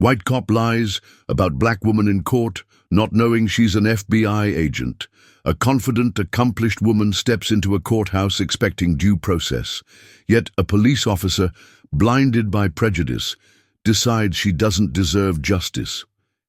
White cop lies about black woman in court, not knowing she's an FBI agent. A confident, accomplished woman steps into a courthouse expecting due process. Yet a police officer, blinded by prejudice, decides she doesn't deserve justice.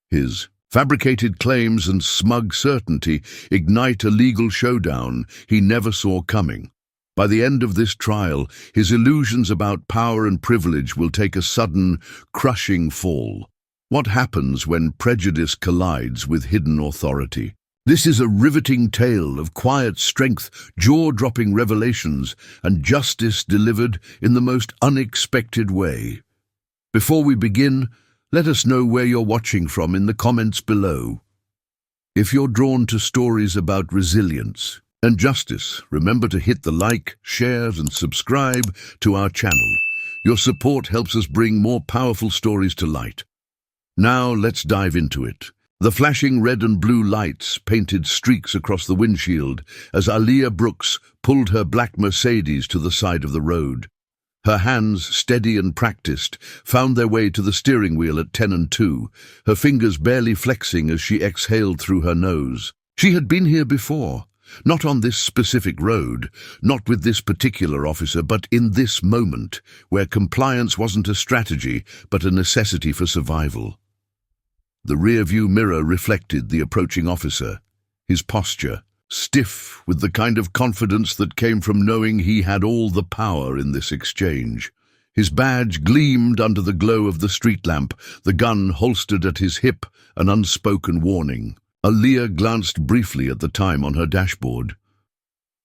His fabricated claims and smug certainty ignite a legal showdown he never saw coming. By the end of this trial, his illusions about power and privilege will take a sudden, crushing fall. What happens when prejudice collides with hidden authority? This is a riveting tale of quiet strength, jaw-dropping revelations, and justice delivered in the most unexpected way. Before we begin, let us know where you're watching from in the comments below. If you're drawn to stories about resilience and justice, remember to hit the like, share, and subscribe to our channel. Your support helps us bring more powerful stories to light. Now let's dive into it. The flashing red and blue lights painted streaks across the windshield as Aaliyah Brooks pulled her black Mercedes to the side of the road. Her hands, steady and practiced, found their way to the steering wheel at 10 and 2, her fingers barely flexing as she exhaled through her nose. She had been here before. Not on this specific road, not with this particular officer, but in this moment, where compliance wasn't a strategy, but a necessity for survival. The rear-view mirror reflected the approaching officer, his posture, stiff with the kind of confidence that came from knowing he had all the power in this exchange. His badge gleamed under the glow of the street lamp, the gun holstered at his hip, an unspoken warning. Aaliyah glanced briefly at the time on her dashboard.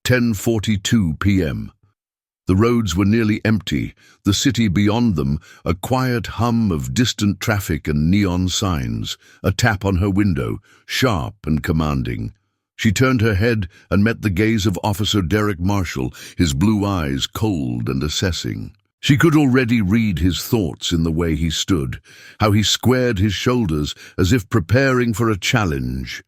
10:42 p.m. The roads were nearly empty, the city beyond them a quiet hum of distant traffic and neon signs. A tap on her window, sharp and commanding. She turned her head and met the gaze of Officer Derek Marshall, his blue eyes cold and assessing. She could already read his thoughts in the way he stood, how he squared his shoulders as if preparing for a challenge.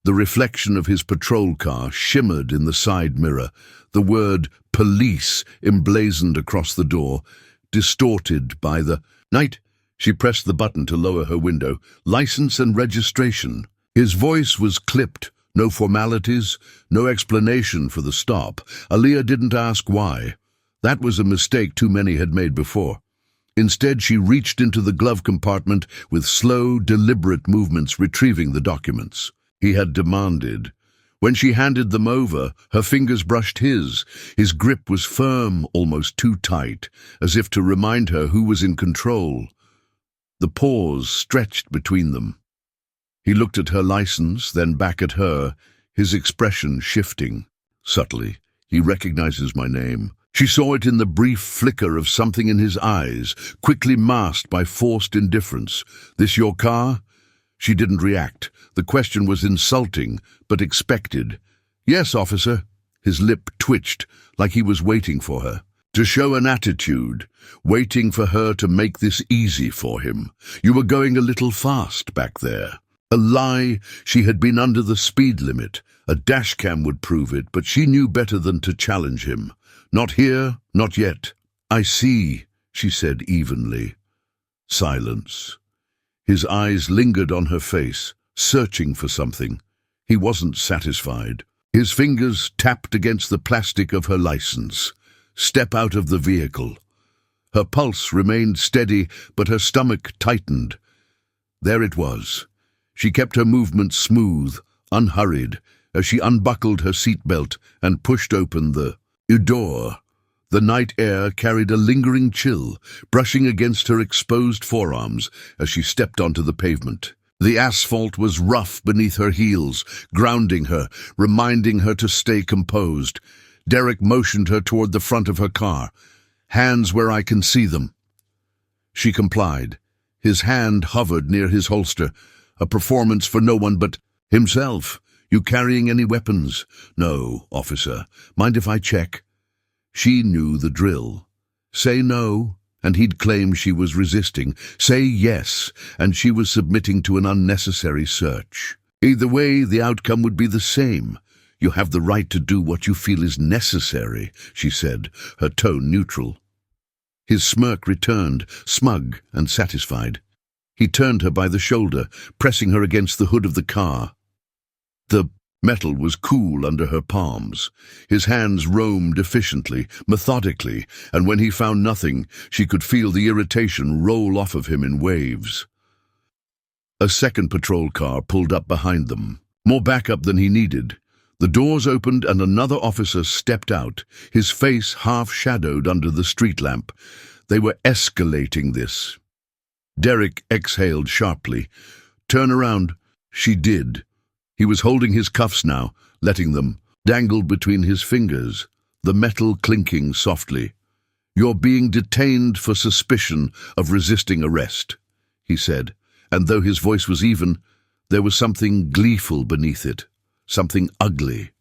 The reflection of his patrol car shimmered in the side mirror, the word police emblazoned across the door, distorted by the night. She pressed the button to lower her window. License and registration. His voice was clipped, no formalities, no explanation for the stop. Aaliyah didn't ask why. That was a mistake too many had made before. Instead, she reached into the glove compartment with slow, deliberate movements, retrieving the documents he had demanded. When she handed them over, her fingers brushed his. His grip was firm, almost too tight, as if to remind her who was in control. The pause stretched between them. He looked at her license, then back at her, his expression shifting. Subtly, he recognizes my name. She saw it in the brief flicker of something in his eyes, quickly masked by forced indifference. This your car? She didn't react. The question was insulting, but expected. Yes, officer. His lip twitched, like he was waiting for her. To show an attitude, waiting for her to make this easy for him. You were going a little fast back there. A lie. She had been under the speed limit. A dashcam would prove it, but she knew better than to challenge him. Not here, not yet. I see, she said evenly. Silence. His eyes lingered on her face, searching for something. He wasn't satisfied. His fingers tapped against the plastic of her license. Step out of the vehicle. Her pulse remained steady, but her stomach tightened. There it was. She kept her movements smooth, unhurried, as she unbuckled her seatbelt and pushed open the door. The night air carried a lingering chill, brushing against her exposed forearms as she stepped onto the pavement. The asphalt was rough beneath her heels, grounding her, reminding her to stay composed. Derek motioned her toward the front of her car. Hands where I can see them. She complied. His hand hovered near his holster, a performance for no one but himself. You carrying any weapons? No, officer. Mind if I check? She knew the drill. Say no, and he'd claim she was resisting. Say yes, and she was submitting to an unnecessary search. Either way, the outcome would be the same. You have the right to do what you feel is necessary, she said, her tone neutral. His smirk returned, smug and satisfied. He turned her by the shoulder, pressing her against the hood of the car. The metal was cool under her palms. His hands roamed efficiently, methodically, and when he found nothing, she could feel the irritation roll off of him in waves. A second patrol car pulled up behind them, more backup than he needed. The doors opened and another officer stepped out, his face half-shadowed under the street lamp. They were escalating this. Derek exhaled sharply. "Turn around." She did. He was holding his cuffs now, letting them, dangled between his fingers, the metal clinking softly. "You're being detained for suspicion of resisting arrest," he said, and though his voice was even, there was something gleeful beneath it, something ugly.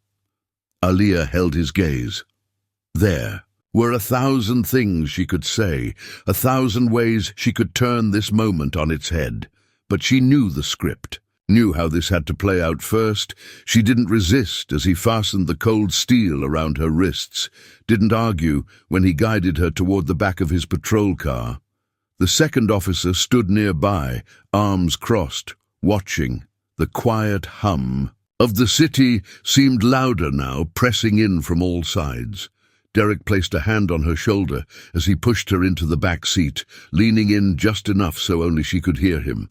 Aaliyah held his gaze. There were 1,000 things she could say, 1,000 ways she could turn this moment on its head, but she knew the script. Knew how this had to play out first. She didn't resist as he fastened the cold steel around her wrists, didn't argue when he guided her toward the back of his patrol car. The second officer stood nearby, arms crossed, watching. The quiet hum of the city seemed louder now, pressing in from all sides. Derek placed a hand on her shoulder as he pushed her into the back seat, leaning in just enough so only she could hear him.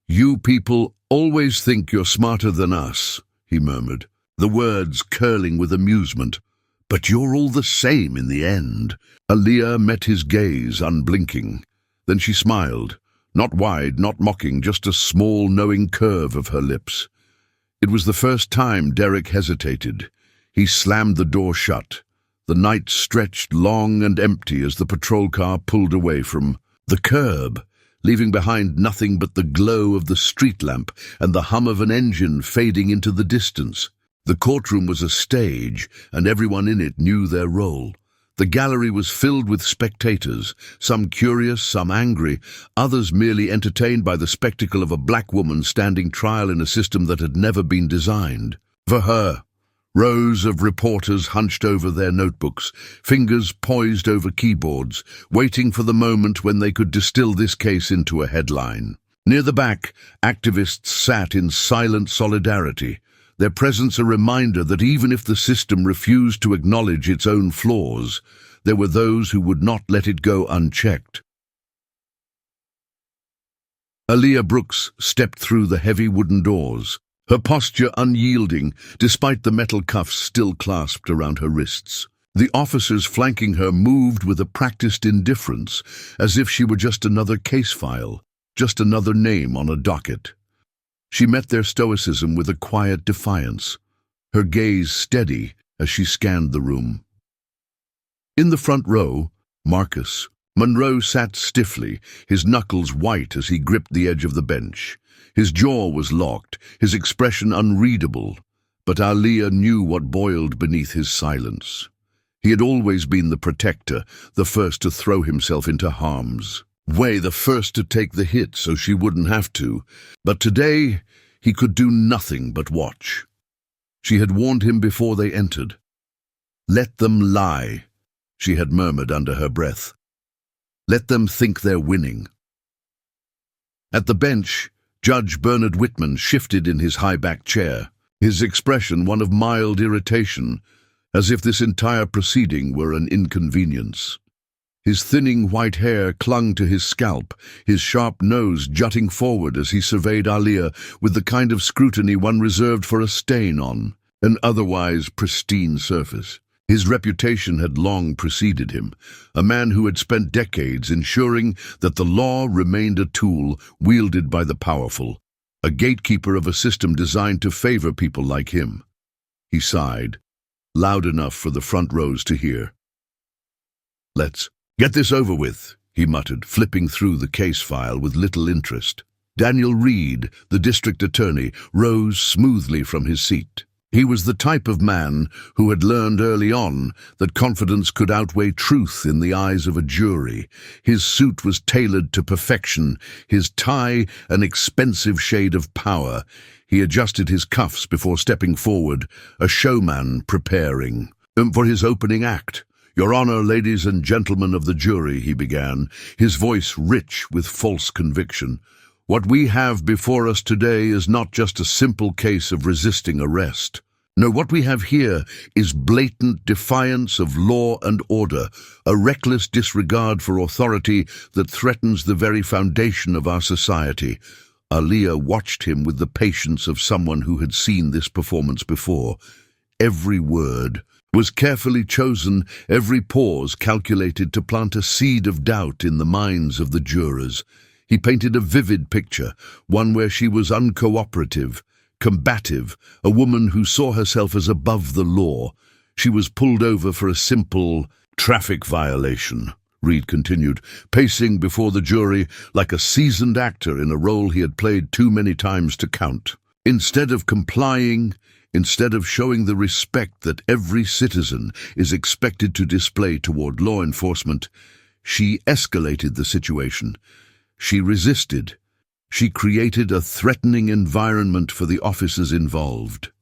"You people always think you're smarter than us," he murmured, the words curling with amusement. "But you're all the same in the end." Aaliyah met his gaze, unblinking. Then she smiled, not wide, not mocking, just a small, knowing curve of her lips. It was the first time Derek hesitated. He slammed the door shut. The night stretched long and empty as the patrol car pulled away from the curb, leaving behind nothing but the glow of the street lamp and the hum of an engine fading into the distance. The courtroom was a stage, and everyone in it knew their role. The gallery was filled with spectators, some curious, some angry, others merely entertained by the spectacle of a black woman standing trial in a system that had never been designed for her. Rows of reporters hunched over their notebooks, fingers poised over keyboards, waiting for the moment when they could distill this case into a headline. Near the back, activists sat in silent solidarity, their presence a reminder that even if the system refused to acknowledge its own flaws, there were those who would not let it go unchecked. Aaliyah Brooks stepped through the heavy wooden doors, her posture unyielding despite the metal cuffs still clasped around her wrists. The officers flanking her moved with a practiced indifference, as if she were just another case file, just another name on a docket. She met their stoicism with a quiet defiance, her gaze steady as she scanned the room. In the front row, Marcus Monroe sat stiffly, his knuckles white as he gripped the edge of the bench. His jaw was locked, his expression unreadable, but Aaliyah knew what boiled beneath his silence. He had always been the protector, the first to throw himself into harm's way, the first to take the hit so she wouldn't have to. But today, he could do nothing but watch. She had warned him before they entered. "Let them lie," she had murmured under her breath. "Let them think they're winning." At the bench, Judge Bernard Whitman shifted in his high-backed chair, his expression one of mild irritation, as if this entire proceeding were an inconvenience. His thinning white hair clung to his scalp, his sharp nose jutting forward as he surveyed Aaliyah with the kind of scrutiny one reserved for a stain on an otherwise pristine surface. His reputation had long preceded him, a man who had spent decades ensuring that the law remained a tool wielded by the powerful, a gatekeeper of a system designed to favor people like him. He sighed, loud enough for the front rows to hear. "Let's get this over with," he muttered, flipping through the case file with little interest. Daniel Reed, the district attorney, rose smoothly from his seat. He was the type of man who had learned early on that confidence could outweigh truth in the eyes of a jury. His suit was tailored to perfection, his tie an expensive shade of power. He adjusted his cuffs before stepping forward, a showman preparing for his opening act. "Your Honor, ladies and gentlemen of the jury," he began, his voice rich with false conviction. What we have before us today is not just a simple case of resisting arrest. No, what we have here is blatant defiance of law and order, a reckless disregard for authority that threatens the very foundation of our society. Aaliyah watched him with the patience of someone who had seen this performance before. Every word was carefully chosen, every pause calculated to plant a seed of doubt in the minds of the jurors. He painted a vivid picture, one where she was uncooperative, combative, a woman who saw herself as above the law. She was pulled over for a simple traffic violation, Reed continued, pacing before the jury like a seasoned actor in a role he had played too many times to count. Instead of complying, instead of showing the respect that every citizen is expected to display toward law enforcement, she escalated the situation. She resisted. She created a threatening environment for the officers involved.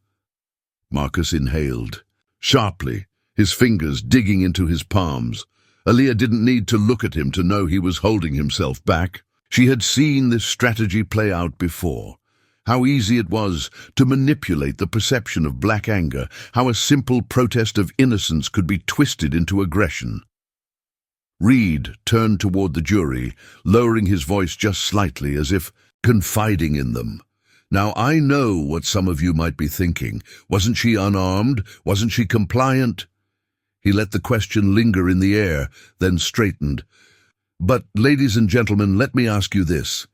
Marcus inhaled, sharply, his fingers digging into his palms. Aaliyah didn't need to look at him to know he was holding himself back. She had seen this strategy play out before. How easy it was to manipulate the perception of black anger, how a simple protest of innocence could be twisted into aggression. Reed turned toward the jury, lowering his voice just slightly, as if confiding in them. Now, I know what some of you might be thinking. Wasn't she unarmed? Wasn't she compliant? He let the question linger in the air, then straightened. But, ladies and gentlemen, let me ask you this.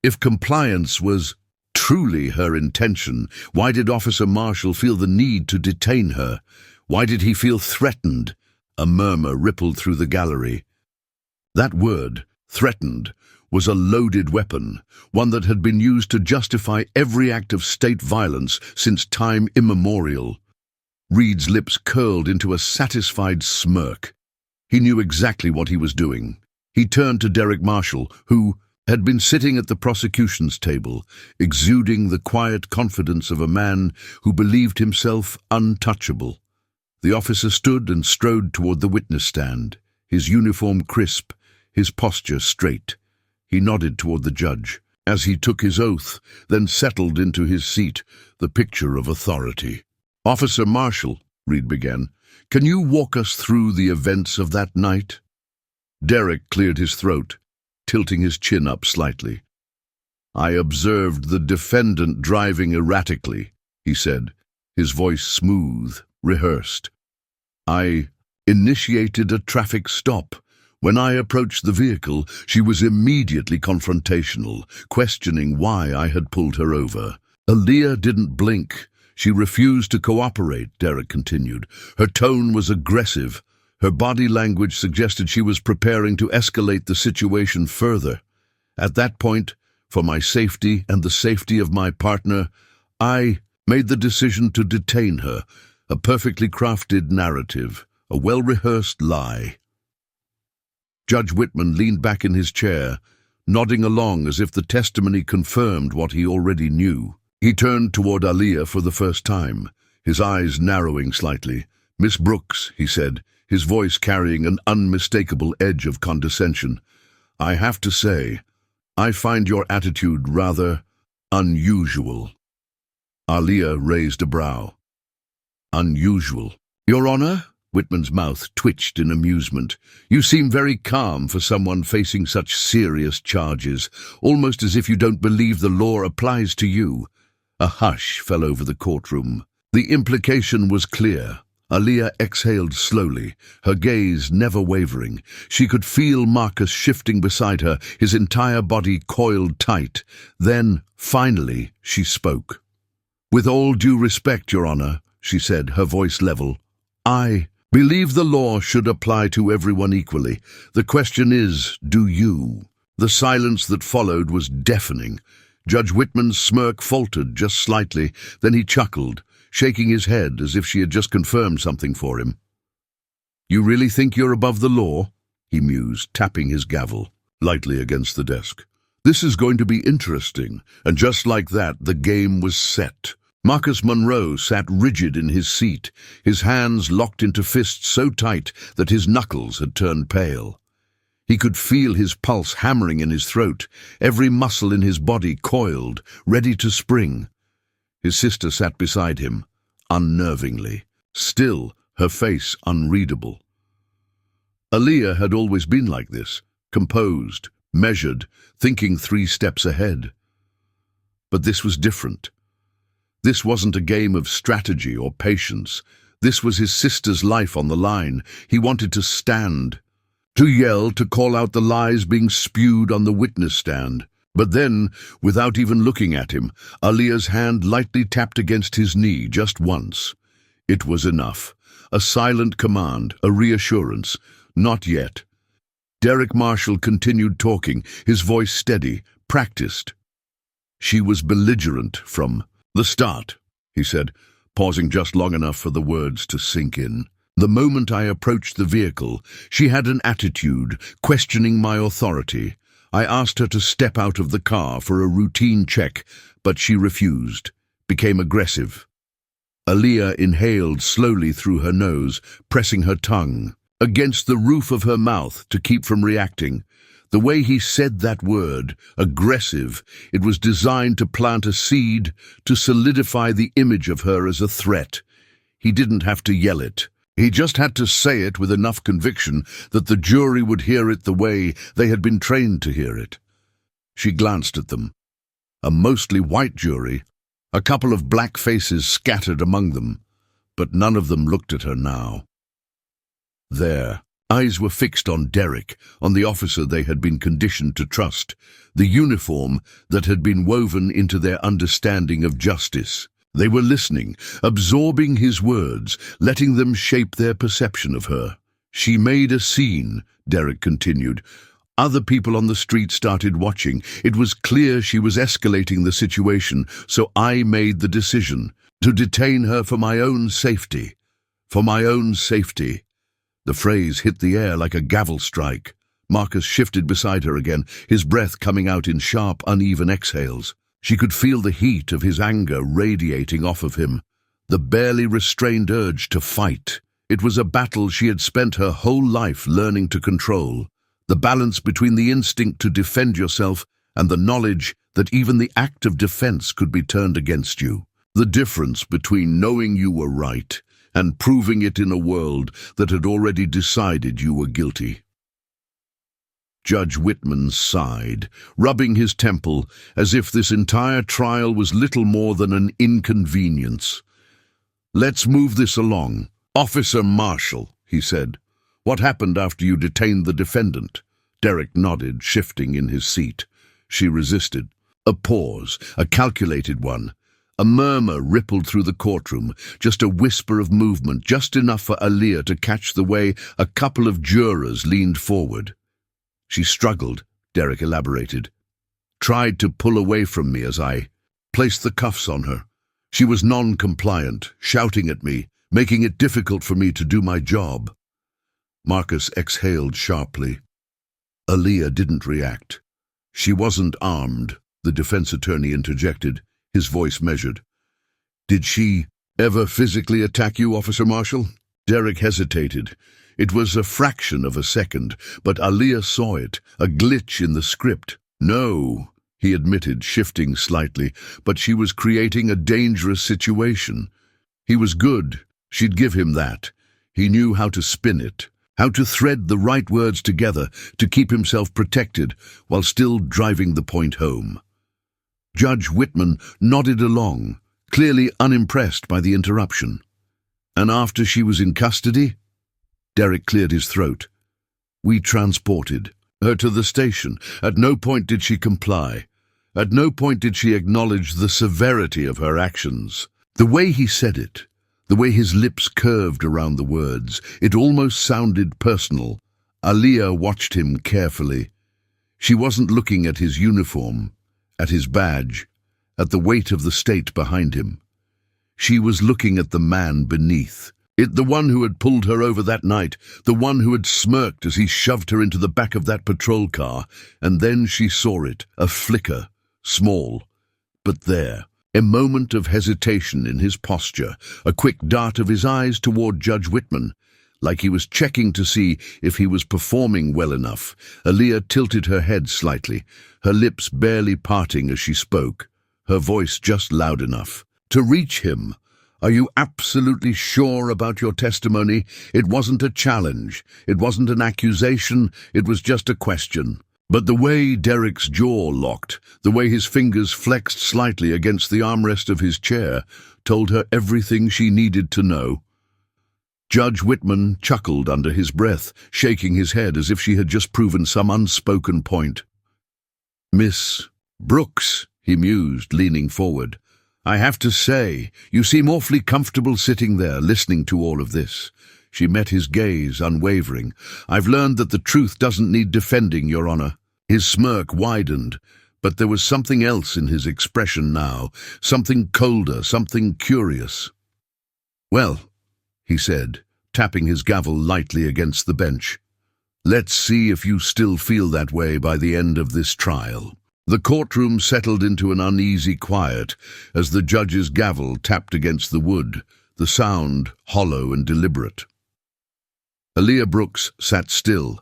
If compliance was truly her intention, why did Officer Marshall feel the need to detain her? Why did he feel threatened? A murmur rippled through the gallery. That word, threatened, was a loaded weapon, one that had been used to justify every act of state violence since time immemorial. Reed's lips curled into a satisfied smirk. He knew exactly what he was doing. He turned to Derek Marshall, who had been sitting at the prosecution's table, exuding the quiet confidence of a man who believed himself untouchable. The officer stood and strode toward the witness stand, his uniform crisp, his posture straight. He nodded toward the judge as he took his oath, then settled into his seat, the picture of authority. "Officer Marshall," Reed began, "can you walk us through the events of that night?" Derek cleared his throat, tilting his chin up slightly. "I observed the defendant driving erratically," he said, his voice smooth, rehearsed. "I initiated a traffic stop. When I approached the vehicle, she was immediately confrontational, questioning why I had pulled her over. Aaliyah didn't blink. She refused to cooperate," Derek continued. "Her tone was aggressive. Her body language suggested she was preparing to escalate the situation further. At that point, for my safety and the safety of my partner, I made the decision to detain her, a perfectly crafted narrative, a well-rehearsed lie." Judge Whitman leaned back in his chair, nodding along as if the testimony confirmed what he already knew. He turned toward Aaliyah for the first time, his eyes narrowing slightly. "Miss Brooks," he said, his voice carrying an unmistakable edge of condescension, "I have to say, I find your attitude rather unusual." Aaliyah raised a brow. "Unusual? Your Honor?" Whitman's mouth twitched in amusement. "You seem very calm for someone facing such serious charges, almost as if you don't believe the law applies to you." A hush fell over the courtroom. The implication was clear. Aaliyah exhaled slowly, her gaze never wavering. She could feel Marcus shifting beside her, his entire body coiled tight. Then, finally, she spoke. "With all due respect, Your Honor," she said, her voice level, "I believe the law should apply to everyone equally. The question is, do you?" The silence that followed was deafening. Judge Whitman's smirk faltered just slightly, then he chuckled, shaking his head as if she had just confirmed something for him. "You really think you're above the law?" he mused, tapping his gavel lightly against the desk. "This is going to be interesting." And just like that, the game was set. Marcus Monroe sat rigid in his seat, his hands locked into fists so tight that his knuckles had turned pale. He could feel his pulse hammering in his throat, every muscle in his body coiled, ready to spring. His sister sat beside him, unnervingly, still, her face unreadable. Aaliyah had always been like this, composed, measured, thinking 3 steps ahead. But this was different. This wasn't a game of strategy or patience. This was his sister's life on the line. He wanted to stand, to yell, to call out the lies being spewed on the witness stand. But then, without even looking at him, Aaliyah's hand lightly tapped against his knee just once. It was enough. A silent command, a reassurance. Not yet. Derek Marshall continued talking, his voice steady, practiced. She was belligerent from the start, he said, pausing just long enough for the words to sink in. The moment I approached the vehicle, she had an attitude, questioning my authority. I asked her to step out of the car for a routine check, but she refused, became aggressive. Aaliyah inhaled slowly through her nose, pressing her tongue against the roof of her mouth to keep from reacting. The way he said that word, aggressive, it was designed to plant a seed, to solidify the image of her as a threat. He didn't have to yell it. He just had to say it with enough conviction that the jury would hear it the way they had been trained to hear it. She glanced at them. A mostly white jury, a couple of black faces scattered among them, but none of them looked at her now. Their eyes were fixed on Derek, on the officer they had been conditioned to trust, the uniform that had been woven into their understanding of justice. They were listening, absorbing his words, letting them shape their perception of her. She made a scene, Derek continued. Other people on the street started watching. It was clear she was escalating the situation, so I made the decision to detain her for my own safety. For my own safety. The phrase hit the air like a gavel strike. Marcus shifted beside her again, his breath coming out in sharp, uneven exhales. She could feel the heat of his anger radiating off of him, the barely restrained urge to fight. It was a battle she had spent her whole life learning to control, the balance between the instinct to defend yourself and the knowledge that even the act of defense could be turned against you. The difference between knowing you were right and proving it in a world that had already decided you were guilty. Judge Whitman sighed, rubbing his temple as if this entire trial was little more than an inconvenience. "Let's move this along. Officer Marshall," he said. "What happened after you detained the defendant?" Derek nodded, shifting in his seat. She resisted. A pause, a calculated one. A murmur rippled through the courtroom, just a whisper of movement, just enough for Aaliyah to catch the way a couple of jurors leaned forward. "She struggled," Derek elaborated. "Tried to pull away from me as I placed the cuffs on her. She was non-compliant, shouting at me, making it difficult for me to do my job." Marcus exhaled sharply. Aaliyah didn't react. "She wasn't armed," the defense attorney interjected, his voice measured. "Did she ever physically attack you, Officer Marshall?" Derek hesitated. It was a fraction of a second, but Aaliyah saw it, a glitch in the script. "No," he admitted, shifting slightly, but she was creating a dangerous situation. He was good. She'd give him that. He knew how to spin it, how to thread the right words together to keep himself protected while still driving the point home. Judge Whitman nodded along, clearly unimpressed by the interruption. "And after she was in custody?" Derek cleared his throat. "We transported her to the station. At no point did she comply. At no point did she acknowledge the severity of her actions." The way he said it, the way his lips curved around the words, it almost sounded personal. Aaliyah watched him carefully. She wasn't looking at his uniform, at his badge, at the weight of the state behind him. She was looking at the man beneath. The one who had pulled her over that night, the one who had smirked as he shoved her into the back of that patrol car, and then she saw it, a flicker, small, but there. A moment of hesitation in his posture, a quick dart of his eyes toward Judge Whitman. like he was checking to see if he was performing well enough. Aaliyah tilted her head slightly, her lips barely parting as she spoke, her voice just loud enough. "To reach him, are you absolutely sure about your testimony? It wasn't a challenge, it wasn't an accusation, it was just a question." But the way Derek's jaw locked, the way his fingers flexed slightly against the armrest of his chair, told her everything she needed to know. Judge Whitman chuckled under his breath, shaking his head as if she had just proven some unspoken point. "Miss Brooks," he mused, leaning forward, "I have to say, you seem awfully comfortable sitting there, listening to all of this." She met his gaze, unwavering. "I've learned that the truth doesn't need defending, Your Honor." His smirk widened, but there was something else in his expression now, something colder, something curious. "Well," he said, tapping his gavel lightly against the bench, "let's see if you still feel that way by the end of this trial." The courtroom settled into an uneasy quiet as the judge's gavel tapped against the wood, the sound hollow and deliberate. Aaliyah Brooks sat still,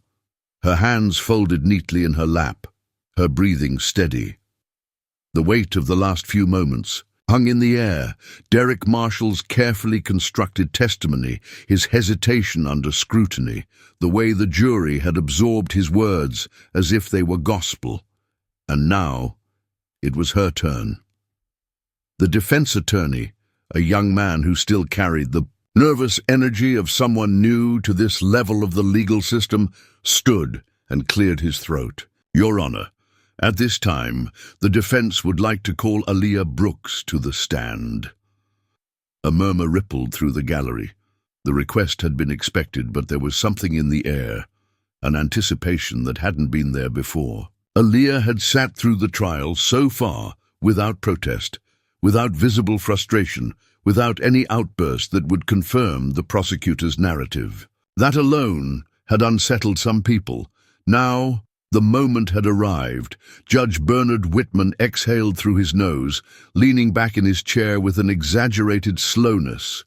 her hands folded neatly in her lap, her breathing steady. The weight of the last few moments hung in the air. Derek Marshall's carefully constructed testimony, his hesitation under scrutiny, the way the jury had absorbed his words as if they were gospel. And now it was her turn. The defense attorney, a young man who still carried the nervous energy of someone new to this level of the legal system, stood and cleared his throat. "Your Honor, at this time, the defense would like to call Aaliyah Brooks to the stand." A murmur rippled through the gallery. The request had been expected, but there was something in the air, an anticipation that hadn't been there before. Aaliyah had sat through the trial so far without protest, without visible frustration, without any outburst that would confirm the prosecutor's narrative. That alone had unsettled some people. Now, the moment had arrived. Judge Bernard Whitman exhaled through his nose, leaning back in his chair with an exaggerated slowness.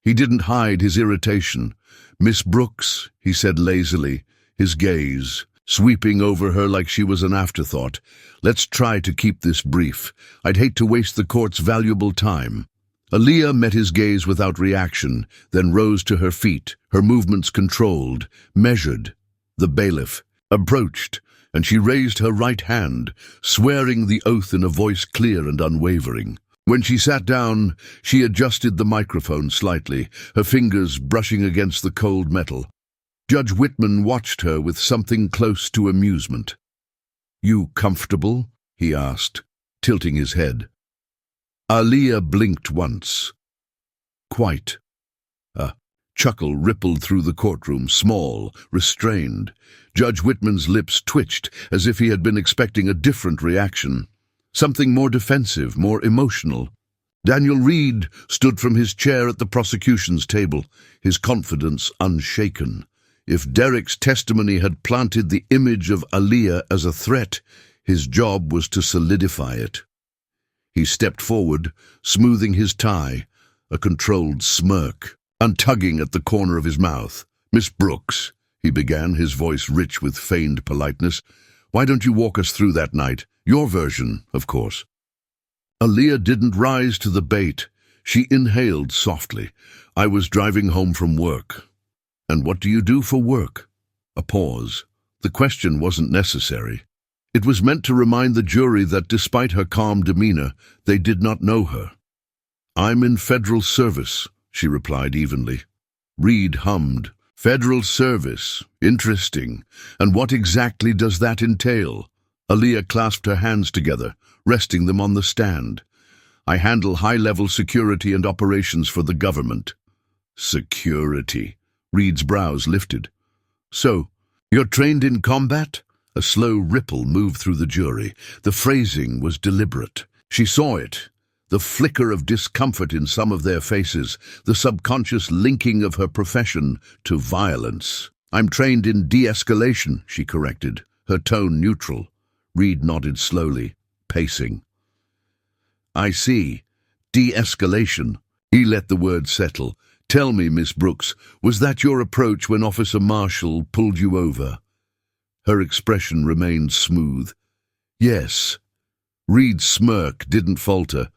He didn't hide his irritation. "Miss Brooks," he said lazily, his gaze sweeping over her like she was an afterthought, "let's try to keep this brief. I'd hate to waste the court's valuable time." Aaliyah met his gaze without reaction, then rose to her feet, her movements controlled, measured. The bailiff approached, and she raised her right hand, swearing the oath in a voice clear and unwavering. When she sat down, she adjusted the microphone slightly, her fingers brushing against the cold metal. Judge Whitman watched her with something close to amusement. "You comfortable?" he asked, tilting his head. Aaliyah blinked once. "Quite." A chuckle rippled through the courtroom, small, restrained. Judge Whitman's lips twitched as if he had been expecting a different reaction, something more defensive, more emotional. Daniel Reed stood from his chair at the prosecution's table, his confidence unshaken. If Derek's testimony had planted the image of Aaliyah as a threat, his job was to solidify it. He stepped forward, smoothing his tie, a controlled smirk, untugging at the corner of his mouth. "Miss Brooks," he began, his voice rich with feigned politeness, "why don't you walk us through that night? Your version, of course." Aaliyah didn't rise to the bait. She inhaled softly. "I was driving home from work." "And what do you do for work?" A pause. The question wasn't necessary. It was meant to remind the jury that despite her calm demeanor, they did not know her. "I'm in federal service," she replied evenly. Reed hummed. "Federal service. Interesting. And what exactly does that entail?" Aaliyah clasped her hands together, resting them on the stand. "I handle high-level security and operations for the government." "Security." Reed's brows lifted. "So, you're trained in combat?" A slow ripple moved through the jury. The phrasing was deliberate. She saw it, the flicker of discomfort in some of their faces, the subconscious linking of her profession to violence. "I'm trained in de-escalation," she corrected, her tone neutral. Reed nodded slowly, pacing. "I see. De-escalation." He let the word settle. Tell me, Miss Brooks, was that your approach when Officer Marshall pulled you over? Her expression remained smooth. Yes. Reed's smirk didn't falter,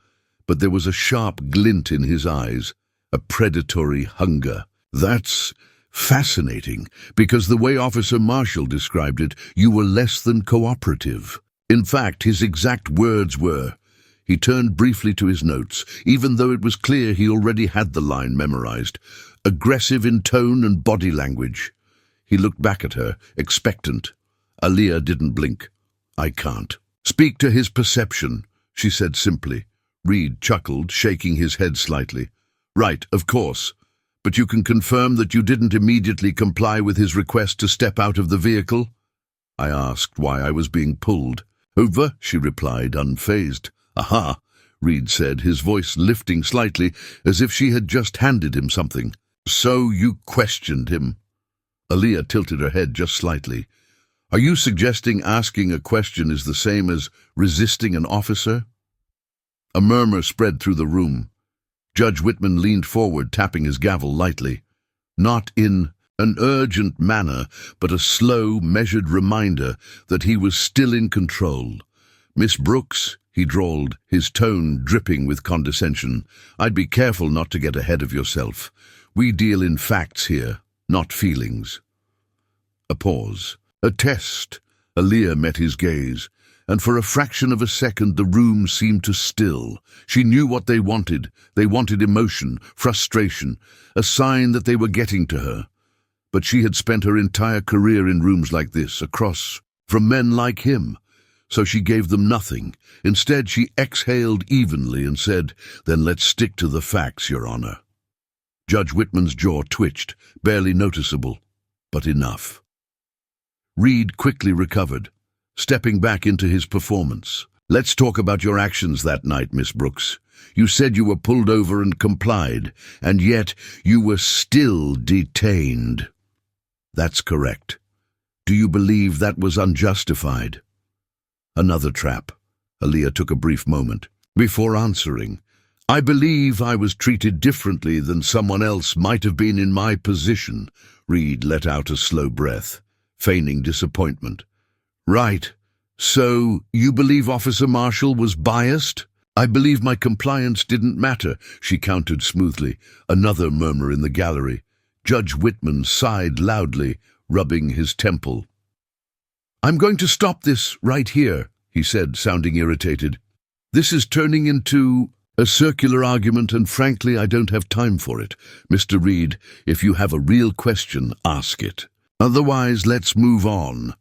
but there was a sharp glint in his eyes, a predatory hunger. That's fascinating, because the way Officer Marshall described it, you were less than cooperative. In fact, his exact words were... He turned briefly to his notes, even though it was clear he already had the line memorized. Aggressive in tone and body language. He looked back at her, expectant. Aaliyah didn't blink. I can't. Speak to his perception, she said simply. Reed chuckled, shaking his head slightly. Right, of course. But you can confirm that you didn't immediately comply with his request to step out of the vehicle? I asked why I was being pulled. Over, she replied, unfazed. Aha, Reed said, his voice lifting slightly, as if she had just handed him something. So you questioned him? Aaliyah tilted her head just slightly. Are you suggesting asking a question is the same as resisting an officer? A murmur spread through the room. Judge Whitman leaned forward, tapping his gavel lightly. Not in an urgent manner, but a slow, measured reminder that he was still in control. Miss Brooks, he drawled, his tone dripping with condescension, I'd be careful not to get ahead of yourself. We deal in facts here, not feelings. A pause. A test. Aaliyah met his gaze, and for a fraction of a second the room seemed to still. She knew what they wanted. They wanted emotion, frustration, a sign that they were getting to her. But she had spent her entire career in rooms like this, across from men like him. So she gave them nothing. Instead, she exhaled evenly and said, Then let's stick to the facts, Your Honor. Judge Whitman's jaw twitched, barely noticeable, but enough. Reed quickly recovered, stepping back into his performance. Let's talk about your actions that night, Miss Brooks. You said you were pulled over and complied, and yet you were still detained. That's correct. Do you believe that was unjustified? Another trap. Aaliyah took a brief moment. Before answering, I believe I was treated differently than someone else might have been in my position. Reed let out a slow breath, feigning disappointment. Right. So, you believe Officer Marshall was biased? I believe my compliance didn't matter, she countered smoothly. Another murmur in the gallery. Judge Whitman sighed loudly, rubbing his temple. I'm going to stop this right here, he said, sounding irritated. This is turning into a circular argument, and frankly, I don't have time for it. Mr. Reed, if you have a real question, ask it. Otherwise, let's move on.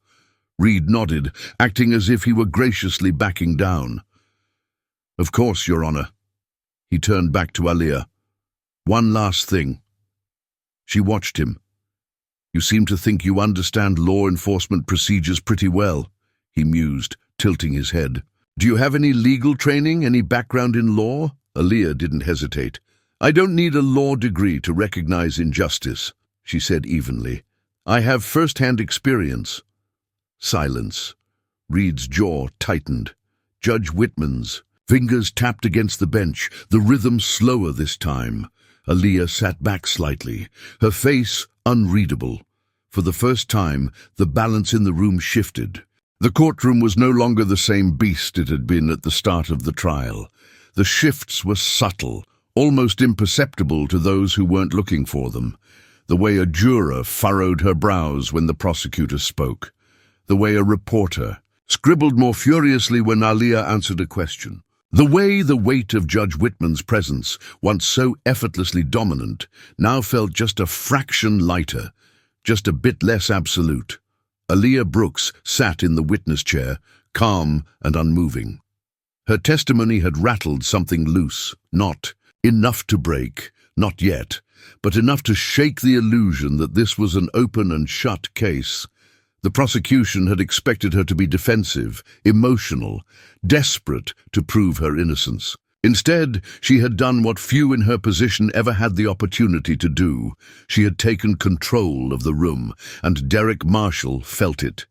Reed nodded, acting as if he were graciously backing down. Of course, Your Honor. He turned back to Aaliyah. One last thing. She watched him. You seem to think you understand law enforcement procedures pretty well, he mused, tilting his head. Do you have any legal training, any background in law? Aaliyah didn't hesitate. I don't need a law degree to recognize injustice, she said evenly. I have first-hand experience. Silence. Reed's jaw tightened. Judge Whitman's fingers tapped against the bench, the rhythm slower this time. Aaliyah sat back slightly, her face unreadable. For the first time, the balance in the room shifted. The courtroom was no longer the same beast it had been at the start of the trial. The shifts were subtle, almost imperceptible to those who weren't looking for them. The way a juror furrowed her brows when the prosecutor spoke. The way a reporter scribbled more furiously when Aaliyah answered a question. The way the weight of Judge Whitman's presence, once so effortlessly dominant, now felt just a fraction lighter, just a bit less absolute. Aaliyah Brooks sat in the witness chair, calm and unmoving. Her testimony had rattled something loose, not enough to break, not yet, but enough to shake the illusion that this was an open and shut case. The prosecution had expected her to be defensive, emotional, desperate to prove her innocence. Instead, she had done what few in her position ever had the opportunity to do. She had taken control of the room, and Derek Marshall felt it.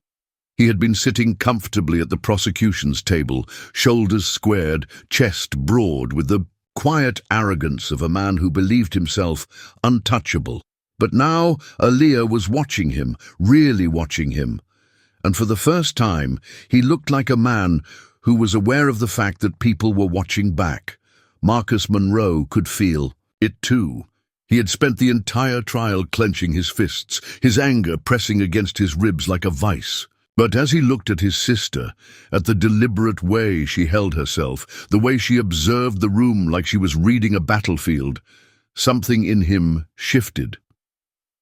He had been sitting comfortably at the prosecution's table, shoulders squared, chest broad, with the quiet arrogance of a man who believed himself untouchable. But now Aaliyah was watching him, really watching him. And for the first time, he looked like a man who was aware of the fact that people were watching back. Marcus Monroe could feel it too. He had spent the entire trial clenching his fists, his anger pressing against his ribs like a vice. But as he looked at his sister, at the deliberate way she held herself, the way she observed the room like she was reading a battlefield, something in him shifted.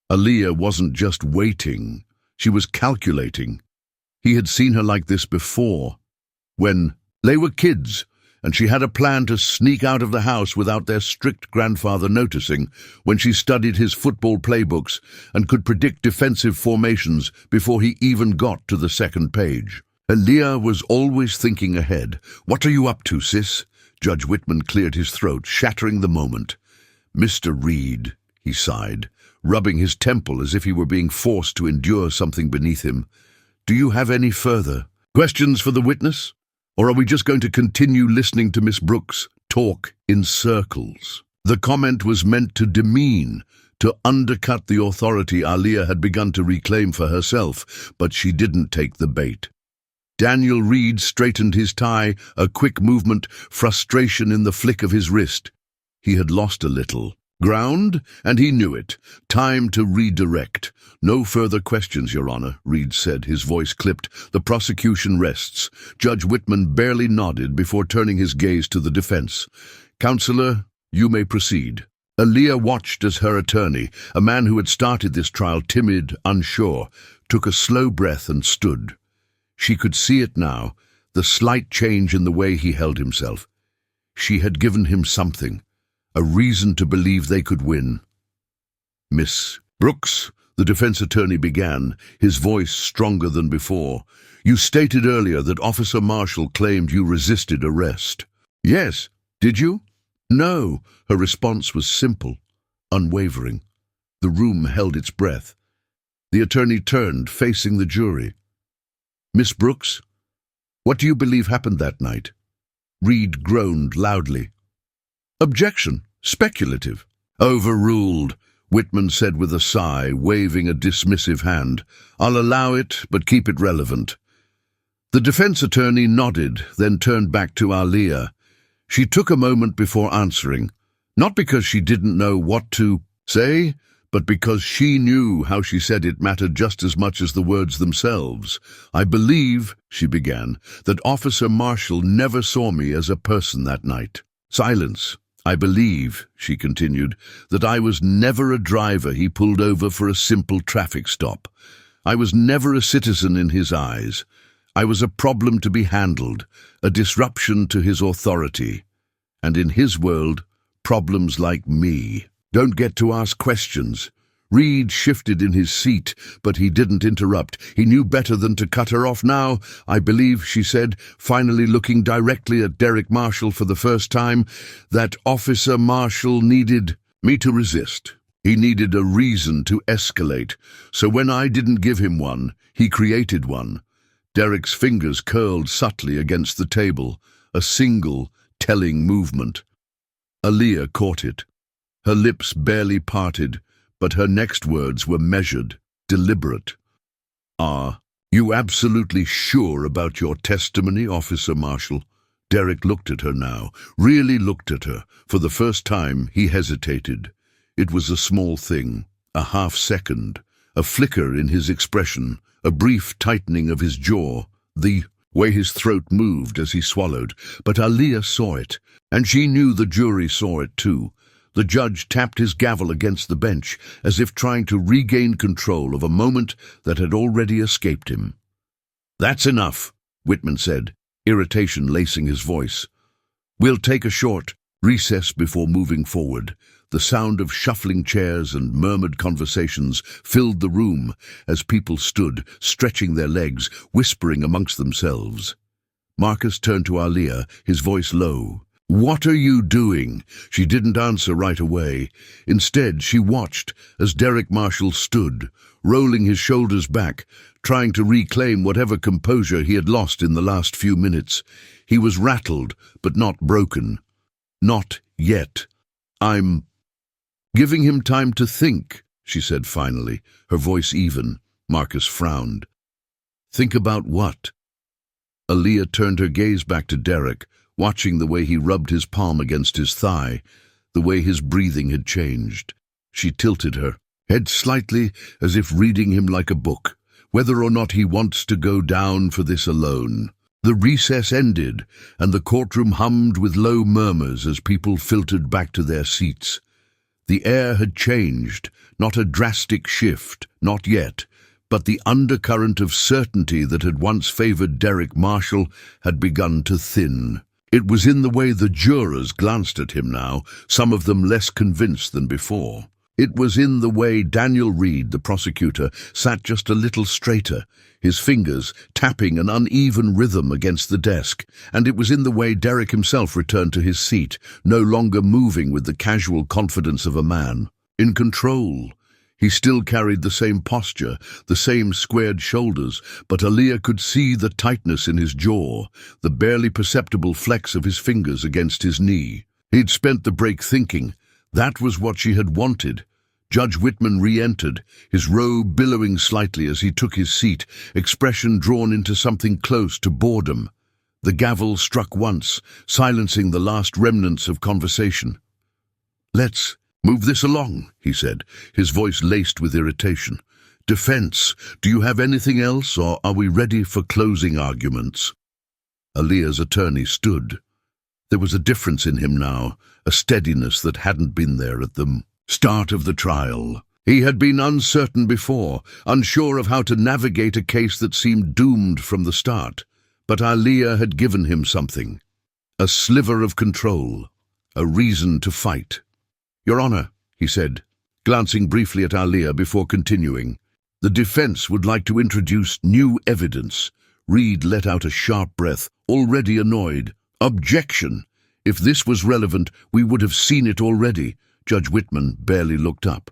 Aaliyah wasn't just waiting, she was calculating. He had seen her like this before, when they were kids, and she had a plan to sneak out of the house without their strict grandfather noticing, when she studied his football playbooks and could predict defensive formations before he even got to the second page. Aaliyah was always thinking ahead. "What are you up to, sis?" Judge Whitman cleared his throat, shattering the moment. "Mr. Reed," he sighed, rubbing his temple as if he were being forced to endure something beneath him. "Do you have any further questions for the witness? Or are we just going to continue listening to Miss Brooks talk in circles?" The comment was meant to demean, to undercut the authority Aaliyah had begun to reclaim for herself, but she didn't take the bait. Daniel Reed straightened his tie, a quick movement, frustration in the flick of his wrist. He had lost a little ground, and he knew it. Time to redirect. "No further questions, Your Honor," Reed said, his voice clipped. "The prosecution rests." Judge Whitman barely nodded before turning his gaze to the defense. "Counselor, you may proceed." Aaliyah watched as her attorney, a man who had started this trial timid, unsure, took a slow breath and stood. She could see it now, the slight change in the way he held himself. She had given him something, a reason to believe they could win. "Miss Brooks," the defense attorney began, his voice stronger than before, "you stated earlier that Officer Marshall claimed you resisted arrest." "Yes, did you?" "No." Her response was simple, unwavering. The room held its breath. The attorney turned, facing the jury. "Miss Brooks, what do you believe happened that night?" Reed groaned loudly. "Objection. Speculative." "Overruled," Whitman said with a sigh, waving a dismissive hand. "I'll allow it, but keep it relevant." The defense attorney nodded, then turned back to Aaliyah. She took a moment before answering, not because she didn't know what to say, but because she knew how she said it mattered just as much as the words themselves. "I believe," she began, "that Officer Marshall never saw me as a person that night." Silence. "I believe," she continued, "that I was never a driver he pulled over for a simple traffic stop. I was never a citizen in his eyes. I was a problem to be handled, a disruption to his authority. And in his world, problems like me don't get to ask questions." Reed shifted in his seat, but he didn't interrupt. He knew better than to cut her off now. "I believe," she said, finally looking directly at Derek Marshall for the first time, "that Officer Marshall needed me to resist. He needed a reason to escalate. So when I didn't give him one, he created one." Derek's fingers curled subtly against the table, a single, telling movement. Aaliyah caught it. Her lips barely parted, but her next words were measured, deliberate. "Are you absolutely sure about your testimony, Officer Marshall?" Derek looked at her now, really looked at her. For the first time, he hesitated. It was a small thing, a half-second, a flicker in his expression, a brief tightening of his jaw, the way his throat moved as he swallowed. But Aaliyah saw it, and she knew the jury saw it too. The judge tapped his gavel against the bench, as if trying to regain control of a moment that had already escaped him. "That's enough," Whitman said, irritation lacing his voice. "We'll take a short recess before moving forward." The sound of shuffling chairs and murmured conversations filled the room as people stood, stretching their legs, whispering amongst themselves. Marcus turned to Aaliyah, his voice low. "What are you doing?" She didn't answer right away. Instead, she watched as Derek Marshall stood, rolling his shoulders back, trying to reclaim whatever composure he had lost in the last few minutes. He was rattled, but not broken. Not Yet, I'm giving him time to think, she said finally, her voice even. Marcus frowned. Think about what? Aaliyah turned her gaze back to Derek, watching the way he rubbed his palm against his thigh, the way his breathing had changed. She tilted her head slightly, as if reading him like a book, whether or not he wants to go down for this alone. The recess ended, and the courtroom hummed with low murmurs as people filtered back to their seats. The air had changed, not a drastic shift, not yet, but the undercurrent of certainty that had once favored Derek Marshall had begun to thin. It was in the way the jurors glanced at him now, some of them less convinced than before. It was in the way Daniel Reed, the prosecutor, sat just a little straighter, his fingers tapping an uneven rhythm against the desk, and it was in the way Derek himself returned to his seat, no longer moving with the casual confidence of a man. In control. He still carried the same posture, the same squared shoulders, but Aaliyah could see the tightness in his jaw, the barely perceptible flex of his fingers against his knee. He'd spent the break thinking. That was what she had wanted. Judge Whitman re-entered, his robe billowing slightly as he took his seat, expression drawn into something close to boredom. The gavel struck once, silencing the last remnants of conversation. "Let's move this along," he said, his voice laced with irritation. "Defense, do you have anything else, or are we ready for closing arguments?" Aaliyah's attorney stood. There was a difference in him now, a steadiness that hadn't been there at the start of the trial. He had been uncertain before, unsure of how to navigate a case that seemed doomed from the start. But Aaliyah had given him something. A sliver of control, a reason to fight. "Your Honor," he said, glancing briefly at Aaliyah before continuing, "the defense would like to introduce new evidence." Reed let out a sharp breath, already annoyed. "Objection! If this was relevant, we would have seen it already." Judge Whitman barely looked up.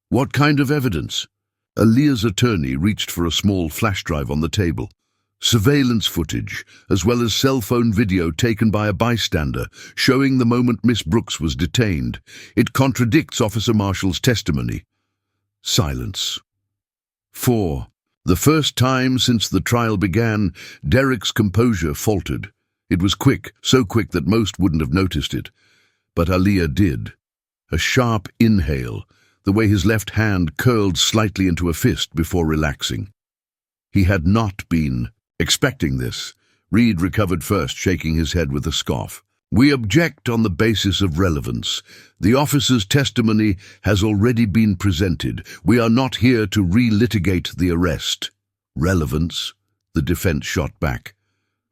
"What kind of evidence?" Aaliyah's attorney reached for a small flash drive on the table. "Surveillance footage, as well as cell phone video taken by a bystander, showing the moment Miss Brooks was detained. It contradicts Officer Marshall's testimony." Silence. 4. The first time since the trial began, Derek's composure faltered. It was quick, so quick that most wouldn't have noticed it. But Aaliyah did. A sharp inhale, the way his left hand curled slightly into a fist before relaxing. He had not been expecting this. Reed recovered first, shaking his head with a scoff. "We object on the basis of relevance. The officer's testimony has already been presented. We are not here to relitigate the arrest." "Relevance?" the defense shot back.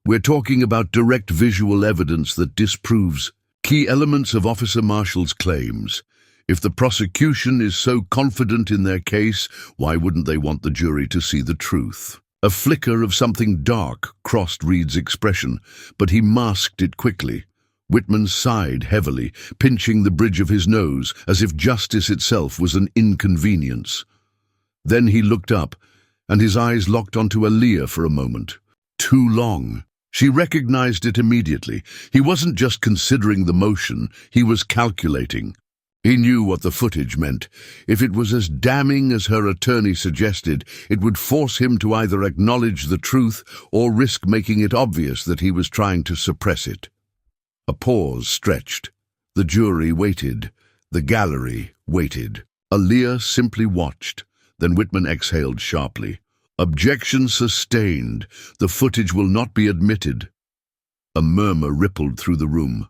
"We're talking about direct visual evidence that disproves key elements of Officer Marshall's claims. If the prosecution is so confident in their case, why wouldn't they want the jury to see the truth?" A flicker of something dark crossed Reed's expression, but he masked it quickly. Whitman sighed heavily, pinching the bridge of his nose, as if justice itself was an inconvenience. Then he looked up, and his eyes locked onto Aaliyah for a moment. Too long. She recognized it immediately. He wasn't just considering the motion, he was calculating. He knew what the footage meant. If it was as damning as her attorney suggested, it would force him to either acknowledge the truth or risk making it obvious that he was trying to suppress it. A pause stretched. The jury waited. The gallery waited. Aaliyah simply watched. Then Whitman exhaled sharply. "Objection sustained. The footage will not be admitted." A murmur rippled through the room.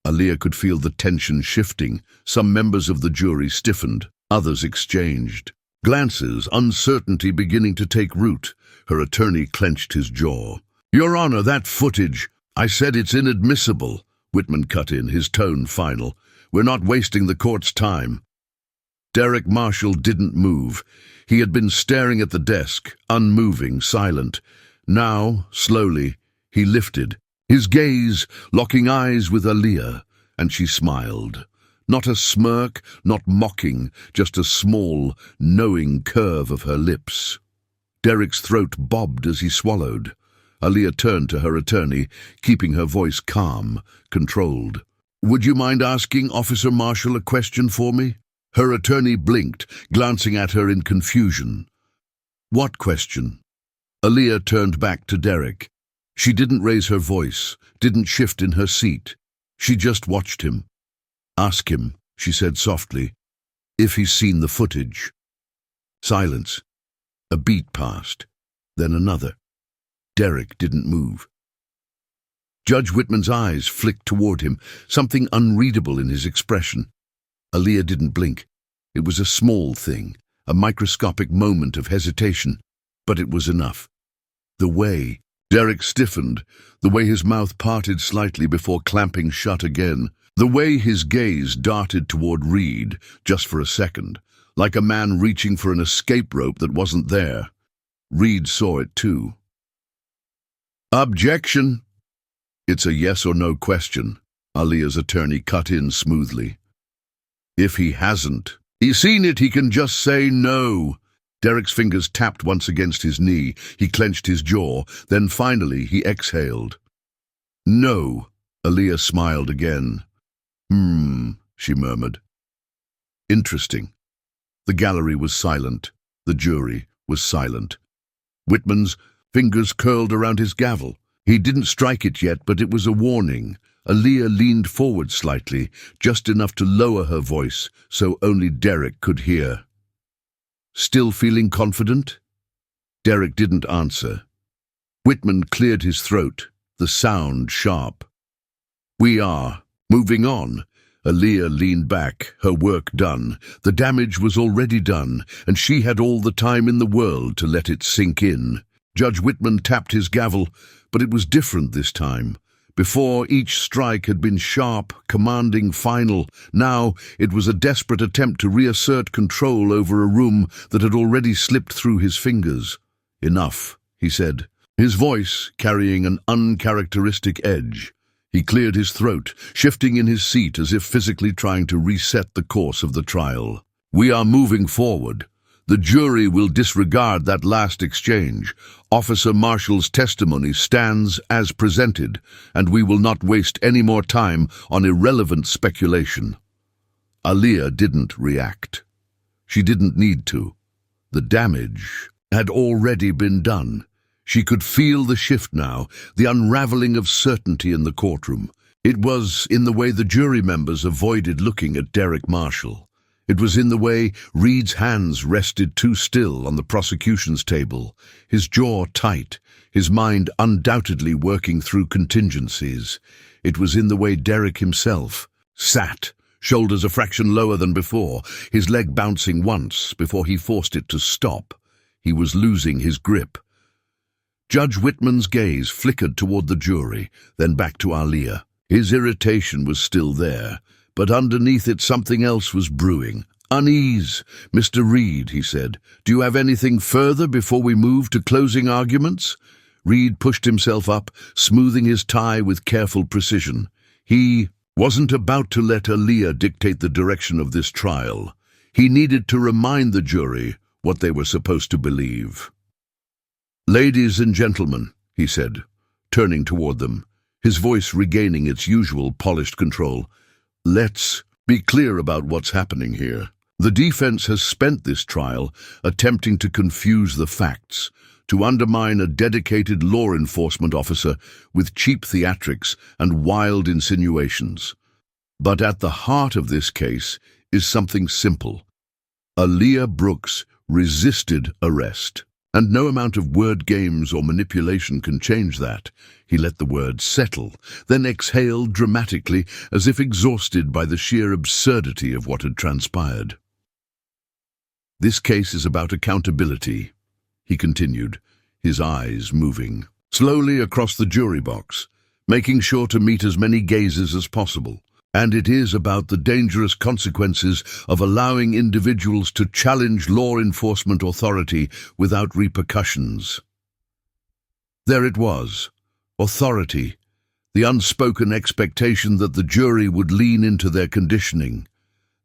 Aaliyah could feel the tension shifting. Some members of the jury stiffened. Others exchanged glances, uncertainty beginning to take root. Her attorney clenched his jaw. "Your Honor, that footage—" "I said it's inadmissible," Whitman cut in, his tone final. "We're not wasting the court's time." Derek Marshall didn't move. He had been staring at the desk, unmoving, silent. Now, slowly, he lifted, his gaze locking eyes with Aaliyah, and she smiled. Not a smirk, not mocking, just a small, knowing curve of her lips. Derek's throat bobbed as he swallowed. Aaliyah turned to her attorney, keeping her voice calm, controlled. Would you mind asking Officer Marshall a question for me? Her attorney blinked, glancing at her in confusion. What question? Aaliyah turned back to Derek. She didn't raise her voice, didn't shift in her seat. She just watched him. Ask him, she said softly, if he's seen the footage. Silence. A beat passed, then another. Derek didn't move. Judge Whitman's eyes flicked toward him, something unreadable in his expression. Aaliyah didn't blink. It was a small thing, a microscopic moment of hesitation, but it was enough. The way Derek stiffened, the way his mouth parted slightly before clamping shut again, the way his gaze darted toward Reed, just for a second, like a man reaching for an escape rope that wasn't there. Reed saw it too. Objection! It's a yes or no question, Aaliyah's attorney cut in smoothly. If he hasn't, he's seen it, he can just say no. Derek's fingers tapped once against his knee. He clenched his jaw. Then finally he exhaled. No, Aaliyah smiled again. She murmured. Interesting. The gallery was silent. The jury was silent. Whitman's fingers curled around his gavel. He didn't strike it yet, but it was a warning. Aaliyah leaned forward slightly, just enough to lower her voice so only Derek could hear. Still feeling confident? Derek didn't answer. Whitman cleared his throat, the sound sharp. We are moving on. Aaliyah leaned back, her work done. The damage was already done, and she had all the time in the world to let it sink in. Judge Whitman tapped his gavel, but it was different this time. Before, each strike had been sharp, commanding, final. Now, it was a desperate attempt to reassert control over a room that had already slipped through his fingers. Enough, he said, his voice carrying an uncharacteristic edge. He cleared his throat, shifting in his seat as if physically trying to reset the course of the trial. We are moving forward. The jury will disregard that last exchange. Officer Marshall's testimony stands as presented, and we will not waste any more time on irrelevant speculation. Aaliyah didn't react. She didn't need to. The damage had already been done. She could feel the shift now, the unraveling of certainty in the courtroom. It was in the way the jury members avoided looking at Derek Marshall. It was in the way Reed's hands rested too still on the prosecution's table, his jaw tight, his mind undoubtedly working through contingencies. It was in the way Derek himself sat, shoulders a fraction lower than before, his leg bouncing once before he forced it to stop. He was losing his grip. Judge Whitman's gaze flickered toward the jury, then back to Aaliyah. His irritation was still there, but underneath it something else was brewing. Unease. Mr. Reed, he said, do you have anything further before we move to closing arguments? Reed pushed himself up, smoothing his tie with careful precision. He wasn't about to let Aaliyah dictate the direction of this trial. He needed to remind the jury what they were supposed to believe. Ladies and gentlemen, he said, turning toward them, his voice regaining its usual polished control, let's be clear about what's happening here. The defense has spent this trial attempting to confuse the facts, to undermine a dedicated law enforcement officer with cheap theatrics and wild insinuations. But at the heart of this case is something simple. Aaliyah Brooks resisted arrest, and no amount of word games or manipulation can change that. He let the words settle, then exhaled dramatically as if exhausted by the sheer absurdity of what had transpired. This case is about accountability, he continued, his eyes moving slowly across the jury box, making sure to meet as many gazes as possible. And it is about the dangerous consequences of allowing individuals to challenge law enforcement authority without repercussions. There it was, authority, the unspoken expectation that the jury would lean into their conditioning,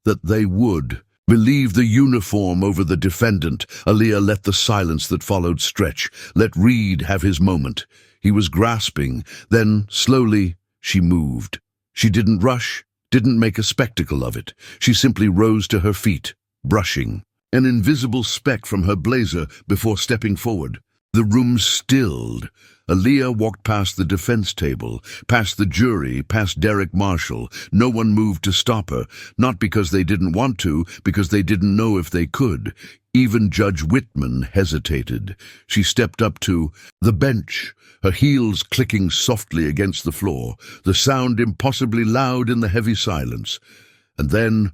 that they would believe the uniform over the defendant. Aaliyah let the silence that followed stretch, let Reed have his moment. He was grasping, then slowly she moved. She didn't rush, didn't make a spectacle of it. She simply rose to her feet, brushing an invisible speck from her blazer before stepping forward. The room stilled. Aaliyah walked past the defense table, past the jury, past Derek Marshall. No one moved to stop her, not because they didn't want to, because they didn't know if they could. Even Judge Whitman hesitated. She stepped up to the bench, her heels clicking softly against the floor, the sound impossibly loud in the heavy silence. And then,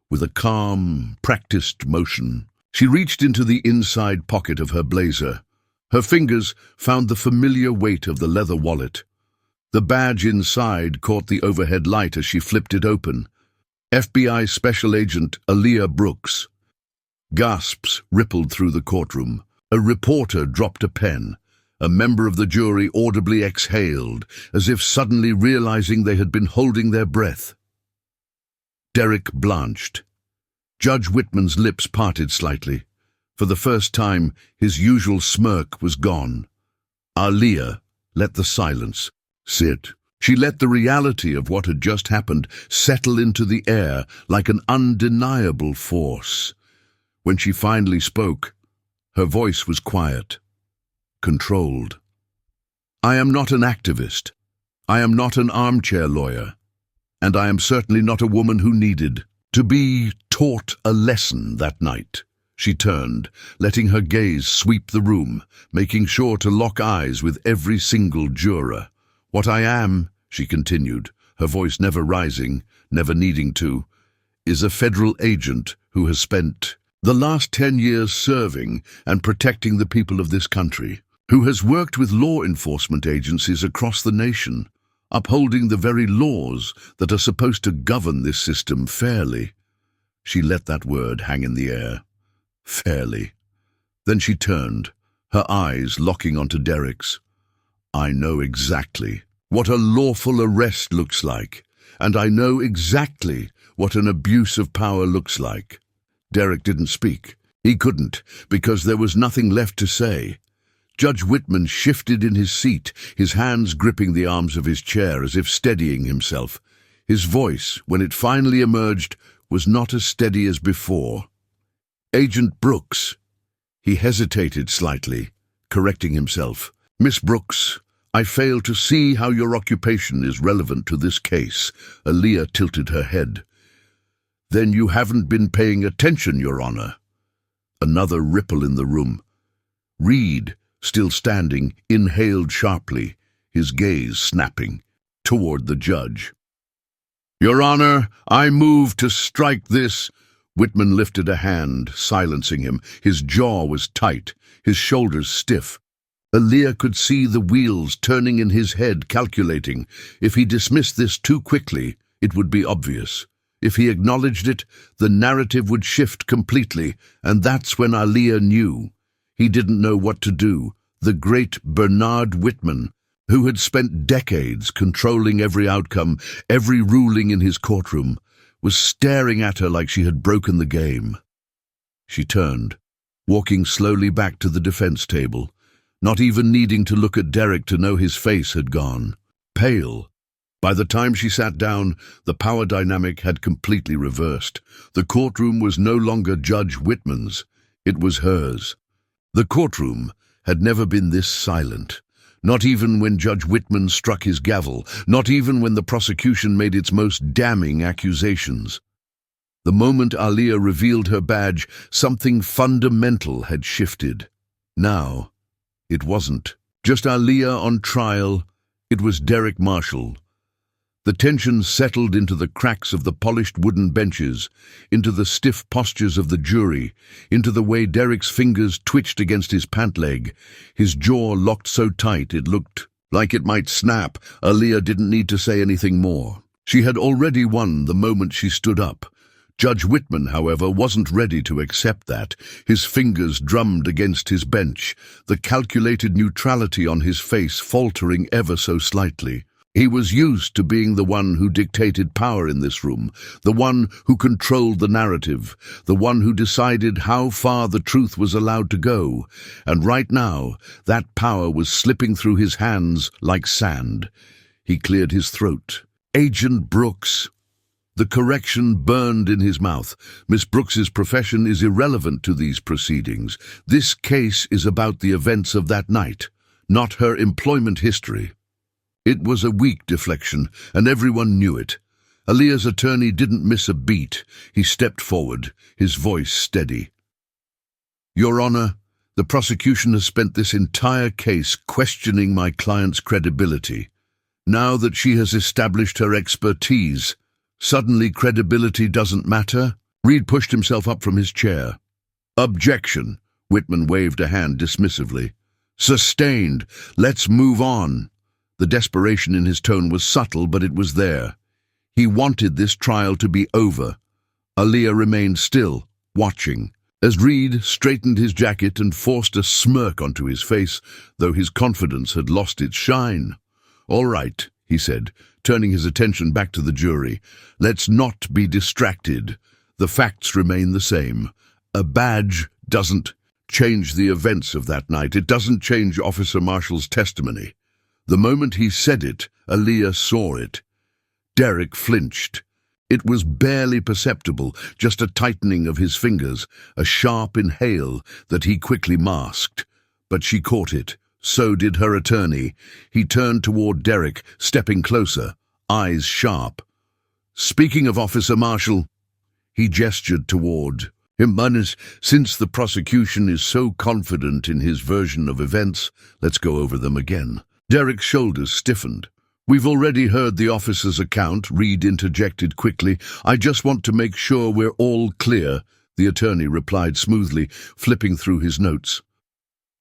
with a calm, practiced motion, she reached into the inside pocket of her blazer. Her fingers found the familiar weight of the leather wallet. The badge inside caught the overhead light as she flipped it open. FBI Special Agent Aaliyah Brooks. Gasps rippled through the courtroom. A reporter dropped a pen. A member of the jury audibly exhaled, as if suddenly realizing they had been holding their breath. Derek blanched. Judge Whitman's lips parted slightly. For the first time, his usual smirk was gone. Aaliyah let the silence sit. She let the reality of what had just happened settle into the air like an undeniable force. When she finally spoke, her voice was quiet, controlled. I am not an activist. I am not an armchair lawyer. And I am certainly not a woman who needed to be taught a lesson that night. She turned, letting her gaze sweep the room, making sure to lock eyes with every single juror. What I am, she continued, her voice never rising, never needing to, is a federal agent who has spent the last 10 years serving and protecting the people of this country, who has worked with law enforcement agencies across the nation, upholding the very laws that are supposed to govern this system fairly. She let that word hang in the air. Fairly. Then she turned, her eyes locking onto Derek's. I know exactly what a lawful arrest looks like, and I know exactly what an abuse of power looks like. Derek didn't speak. He couldn't, because there was nothing left to say. Judge Whitman shifted in his seat, his hands gripping the arms of his chair as if steadying himself. His voice, when it finally emerged, was not as steady as before. Agent Brooks. He hesitated slightly, correcting himself. Miss Brooks, I fail to see how your occupation is relevant to this case. Aaliyah tilted her head. Then you haven't been paying attention, Your Honor. Another ripple in the room. Reed, still standing, inhaled sharply, his gaze snapping, toward the judge. Your Honor, I move to strike this. Whitman lifted a hand, silencing him. His jaw was tight, his shoulders stiff. Aaliyah could see the wheels turning in his head, calculating. If he dismissed this too quickly, it would be obvious. If he acknowledged it, the narrative would shift completely, and that's when Aaliyah knew. He didn't know what to do. The great Bernard Whitman, who had spent decades controlling every outcome, every ruling in his courtroom, was staring at her like she had broken the game. She turned, walking slowly back to the defense table, not even needing to look at Derek to know his face had gone. Pale. By the time she sat down, the power dynamic had completely reversed. The courtroom was no longer Judge Whitman's. It was hers. The courtroom had never been this silent. Not even when Judge Whitman struck his gavel, not even when the prosecution made its most damning accusations. The moment Aaliyah revealed her badge, something fundamental had shifted. Now, it wasn't just Aaliyah on trial, it was Derek Marshall. The tension settled into the cracks of the polished wooden benches, into the stiff postures of the jury, into the way Derek's fingers twitched against his pant leg, his jaw locked so tight it looked like it might snap. Aaliyah didn't need to say anything more. She had already won the moment she stood up. Judge Whitman, however, wasn't ready to accept that. His fingers drummed against his bench, the calculated neutrality on his face faltering ever so slightly. He was used to being the one who dictated power in this room, the one who controlled the narrative, the one who decided how far the truth was allowed to go. And right now, that power was slipping through his hands like sand. He cleared his throat. Agent Brooks. The correction burned in his mouth. Miss Brooks's profession is irrelevant to these proceedings. This case is about the events of that night, not her employment history. It was a weak deflection, and everyone knew it. Aaliyah's attorney didn't miss a beat. He stepped forward, his voice steady. Your Honor, the prosecution has spent this entire case questioning my client's credibility. Now that she has established her expertise, suddenly credibility doesn't matter? Reed pushed himself up from his chair. Objection. Whitman waved a hand dismissively. Sustained. Let's move on. The desperation in his tone was subtle, but it was there. He wanted this trial to be over. Aaliyah remained still, watching, as Reed straightened his jacket and forced a smirk onto his face, though his confidence had lost its shine. All right, he said, turning his attention back to the jury. Let's not be distracted. The facts remain the same. A badge doesn't change the events of that night. It doesn't change Officer Marshall's testimony. The moment he said it, Aaliyah saw it. Derek flinched. It was barely perceptible, just a tightening of his fingers, a sharp inhale that he quickly masked. But she caught it. So did her attorney. He turned toward Derek, stepping closer, eyes sharp. Speaking of Officer Marshall, he gestured toward him. Since the prosecution is so confident in his version of events, let's go over them again. Derek's shoulders stiffened. We've already heard the officer's account, Reed interjected quickly. I just want to make sure we're all clear, the attorney replied smoothly, flipping through his notes.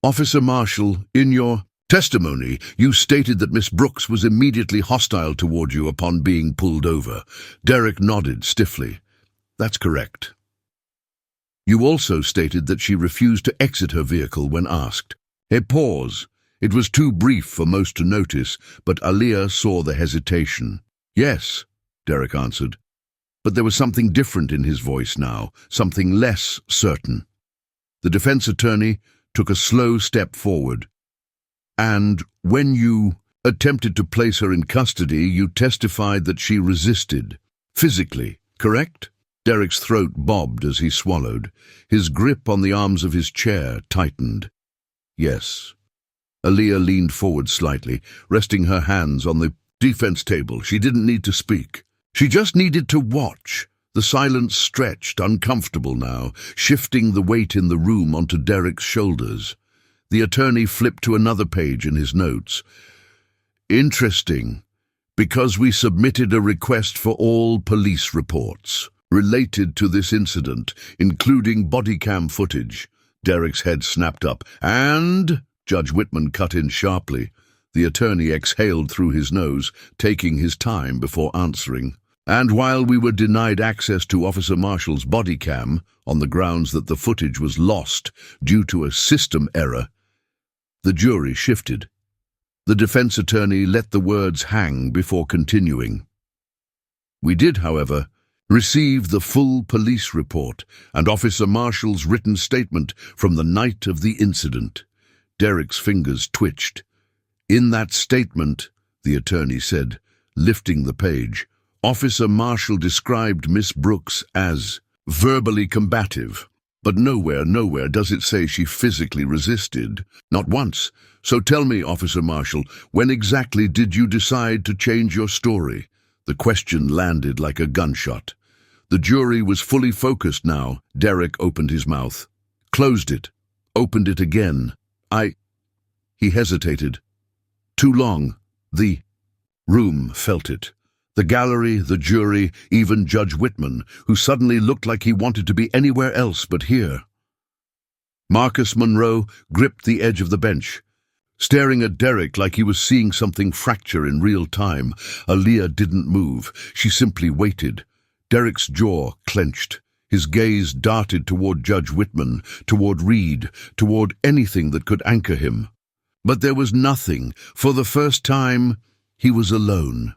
Officer Marshall, in your testimony, you stated that Miss Brooks was immediately hostile toward you upon being pulled over. Derek nodded stiffly. That's correct. You also stated that she refused to exit her vehicle when asked. A pause. It was too brief for most to notice, but Aaliyah saw the hesitation. Yes, Derek answered. But there was something different in his voice now, something less certain. The defense attorney took a slow step forward. And when you attempted to place her in custody, you testified that she resisted, physically, correct? Derek's throat bobbed as he swallowed. His grip on the arms of his chair tightened. Yes. Aaliyah leaned forward slightly, resting her hands on the defense table. She didn't need to speak. She just needed to watch. The silence stretched, uncomfortable now, shifting the weight in the room onto Derek's shoulders. The attorney flipped to another page in his notes. Interesting, because we submitted a request for all police reports related to this incident, including body cam footage. Derek's head snapped up. And Judge Whitman cut in sharply. The attorney exhaled through his nose, taking his time before answering. And while we were denied access to Officer Marshall's body cam on the grounds that the footage was lost due to a system error, the jury shifted. The defense attorney let the words hang before continuing. We did, however, receive the full police report and Officer Marshall's written statement from the night of the incident. Derek's fingers twitched. In that statement, the attorney said, lifting the page, Officer Marshall described Miss Brooks as verbally combative, but nowhere does it say she physically resisted. Not once. So tell me, Officer Marshall, when exactly did you decide to change your story? The question landed like a gunshot. The jury was fully focused now. Derek opened his mouth, closed it, opened it again. He hesitated. Too long. The room felt it. The gallery, the jury, even Judge Whitman, who suddenly looked like he wanted to be anywhere else but here. Marcus Monroe gripped the edge of the bench, staring at Derek like he was seeing something fracture in real time. Aaliyah didn't move. She simply waited. Derek's jaw clenched. His gaze darted toward Judge Whitman, toward Reed, toward anything that could anchor him. But there was nothing. For the first time, he was alone.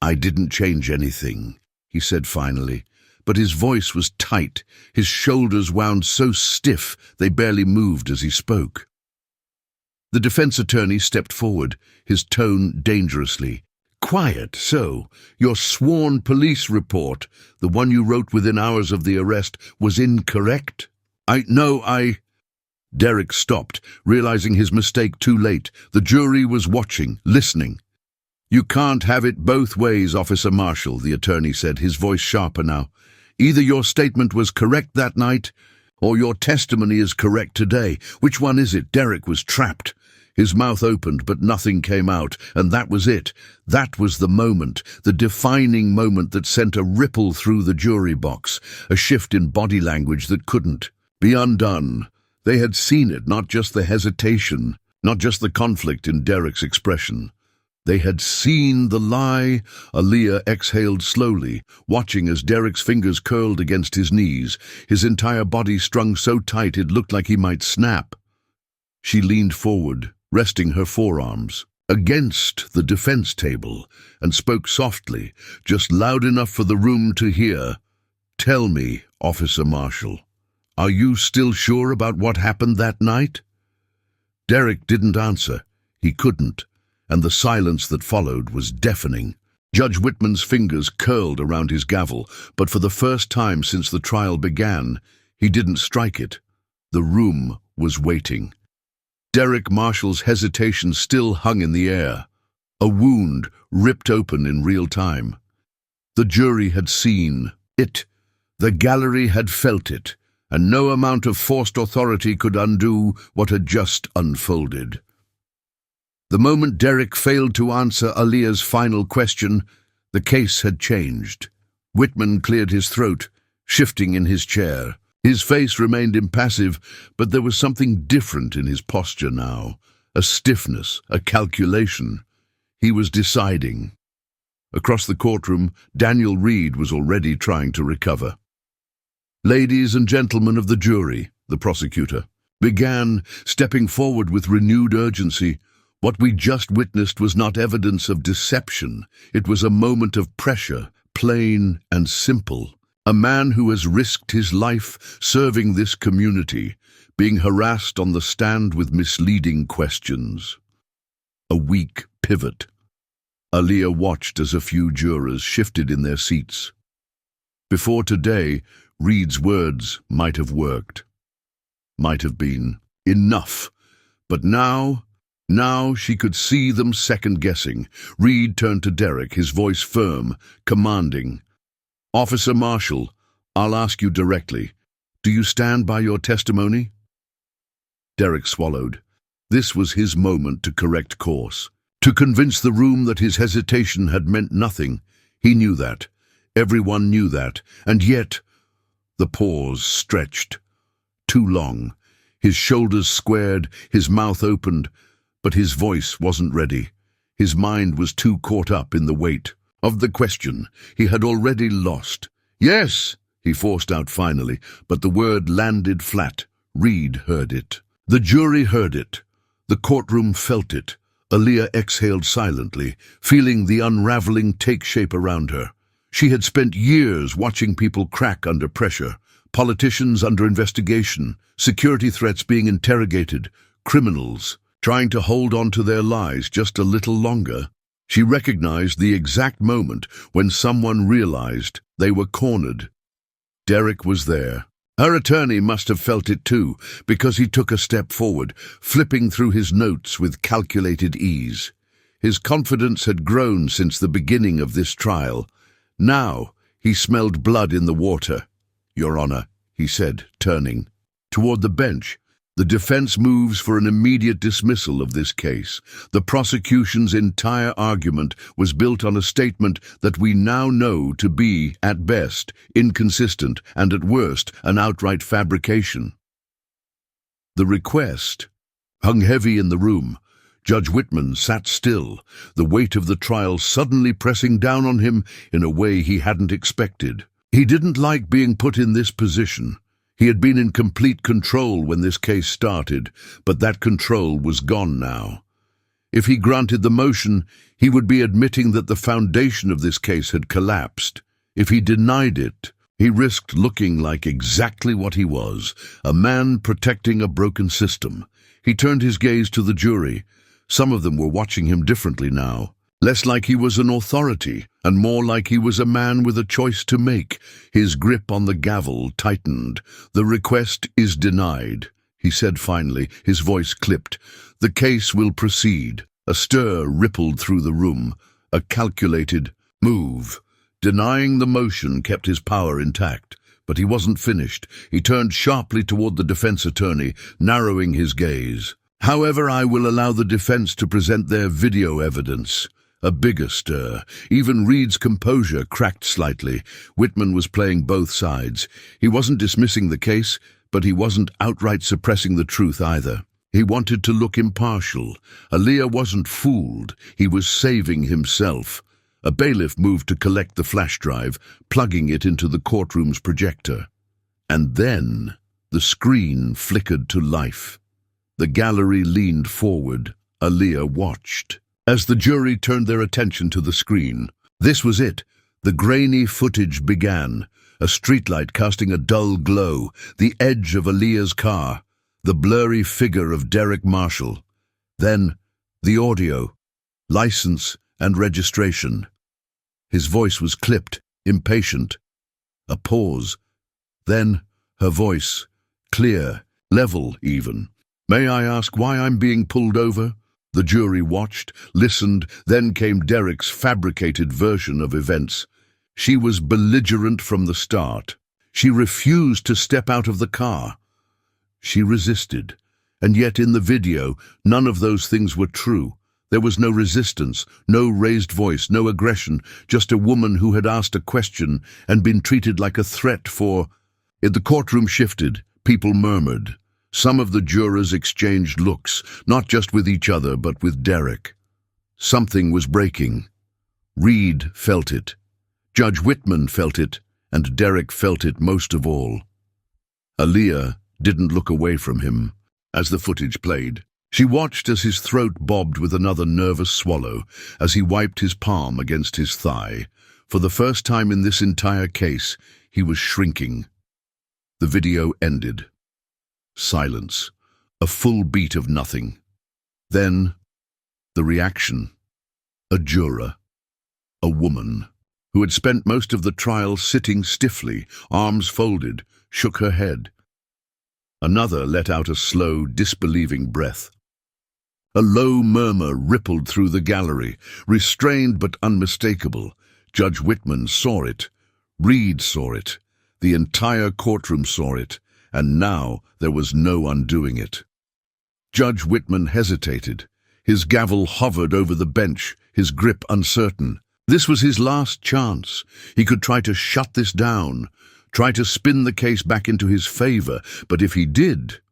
I didn't change anything, he said finally, but his voice was tight, his shoulders wound so stiff they barely moved as he spoke. The defense attorney stepped forward, his tone dangerously quiet. So, your sworn police report, the one you wrote within hours of the arrest, was incorrect? I... Derek stopped, realizing his mistake too late. The jury was watching, listening. You can't have it both ways, Officer Marshall, the attorney said, his voice sharper now. Either your statement was correct that night, or your testimony is correct today. Which one is it? Derek was trapped. His mouth opened, but nothing came out, and that was it. That was the moment, the defining moment that sent a ripple through the jury box, a shift in body language that couldn't be undone. They had seen it, not just the hesitation, not just the conflict in Derek's expression. They had seen the lie. Aaliyah exhaled slowly, watching as Derek's fingers curled against his knees, his entire body strung so tight it looked like he might snap. She leaned forward, resting her forearms against the defense table, and spoke softly, just loud enough for the room to hear. Tell me, Officer Marshall, are you still sure about what happened that night? Derek didn't answer. He couldn't, and the silence that followed was deafening. Judge Whitman's fingers curled around his gavel, but for the first time since the trial began, he didn't strike it. The room was waiting. Derek Marshall's hesitation still hung in the air, a wound ripped open in real time. The jury had seen it. The gallery had felt it, and no amount of forced authority could undo what had just unfolded. The moment Derek failed to answer Aaliyah's final question, the case had changed. Whitman cleared his throat, shifting in his chair. His face remained impassive, but there was something different in his posture now, a stiffness, a calculation. He was deciding. Across the courtroom, Daniel Reed was already trying to recover. Ladies and gentlemen of the jury, the prosecutor began, stepping forward with renewed urgency. What we just witnessed was not evidence of deception. It was a moment of pressure, plain and simple. A man who has risked his life serving this community, being harassed on the stand with misleading questions. A weak pivot. Aaliyah watched as a few jurors shifted in their seats. Before today, Reed's words might have worked, might have been enough, but now she could see them second-guessing. Reed turned to Derek, his voice firm, commanding. Officer Marshall, I'll ask you directly. Do you stand by your testimony? Derek swallowed. This was his moment to correct course, to convince the room that his hesitation had meant nothing. He knew that. Everyone knew that, and yet the pause stretched. Too long. His shoulders squared, his mouth opened, but his voice wasn't ready. His mind was too caught up in the weight of the question he had already lost. Yes, he forced out finally, but the word landed flat. Reed heard it. The jury heard it. The courtroom felt it. Aaliyah exhaled silently, feeling the unraveling take shape around her. She had spent years watching people crack under pressure, politicians under investigation, security threats being interrogated, criminals trying to hold on to their lies just a little longer. She recognized the exact moment when someone realized they were cornered. Derek was there. Her attorney must have felt it too, because he took a step forward, flipping through his notes with calculated ease. His confidence had grown since the beginning of this trial. Now he smelled blood in the water. Your Honor, he said, turning toward the bench. The defense moves for an immediate dismissal of this case. The prosecution's entire argument was built on a statement that we now know to be, at best, inconsistent and at worst, an outright fabrication. The request hung heavy in the room. Judge Whitman sat still, the weight of the trial suddenly pressing down on him in a way he hadn't expected. He didn't like being put in this position. He had been in complete control when this case started, but that control was gone now. If he granted the motion, he would be admitting that the foundation of this case had collapsed. If he denied it, he risked looking like exactly what he was, a man protecting a broken system. He turned his gaze to the jury. Some of them were watching him differently now. Less like he was an authority, and more like he was a man with a choice to make. His grip on the gavel tightened. "The request is denied," he said finally, his voice clipped. "The case will proceed." A stir rippled through the room, a calculated move. Denying the motion kept his power intact, but he wasn't finished. He turned sharply toward the defense attorney, narrowing his gaze. "However, I will allow the defense to present their video evidence." A bigger stir. Even Reed's composure cracked slightly. Whitman was playing both sides. He wasn't dismissing the case, but he wasn't outright suppressing the truth either. He wanted to look impartial. Aaliyah wasn't fooled. He was saving himself. A bailiff moved to collect the flash drive, plugging it into the courtroom's projector. And then the screen flickered to life. The gallery leaned forward. Aaliyah watched. As the jury turned their attention to the screen, this was it. The grainy footage began, a streetlight casting a dull glow, the edge of Aaliyah's car, the blurry figure of Derek Marshall. Then, the audio, license and registration. His voice was clipped, impatient. A pause. Then, her voice, clear, level even. "May I ask why I'm being pulled over?" The jury watched, listened, then came Derek's fabricated version of events. She was belligerent from the start. She refused to step out of the car. She resisted. And yet in the video, none of those things were true. There was no resistance, no raised voice, no aggression, just a woman who had asked a question and been treated like a threat for... The courtroom shifted. People murmured. Some of the jurors exchanged looks, not just with each other, but with Derek. Something was breaking. Reed felt it. Judge Whitman felt it, and Derek felt it most of all. Aaliyah didn't look away from him as the footage played. She watched as his throat bobbed with another nervous swallow, as he wiped his palm against his thigh. For the first time in this entire case, he was shrinking. The video ended. Silence. A full beat of nothing. Then, the reaction. A juror. A woman, who had spent most of the trial sitting stiffly, arms folded, shook her head. Another let out a slow, disbelieving breath. A low murmur rippled through the gallery, restrained but unmistakable. Judge Whitman saw it. Reed saw it. The entire courtroom saw it. And now there was no undoing it. Judge Whitman hesitated. His gavel hovered over the bench, his grip uncertain. This was his last chance. He could try to shut this down, try to spin the case back into his favor, but if he did,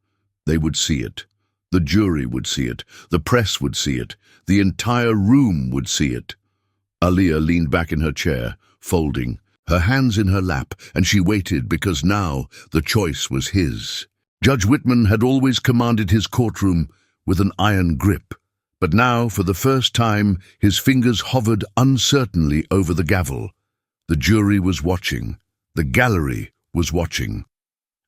they would see it. The jury would see it. The press would see it. The entire room would see it. Aaliyah leaned back in her chair, folding, her hands in her lap, and she waited because now the choice was his. Judge Whitman had always commanded his courtroom with an iron grip, but now, for the first time, his fingers hovered uncertainly over the gavel. The jury was watching. The gallery was watching.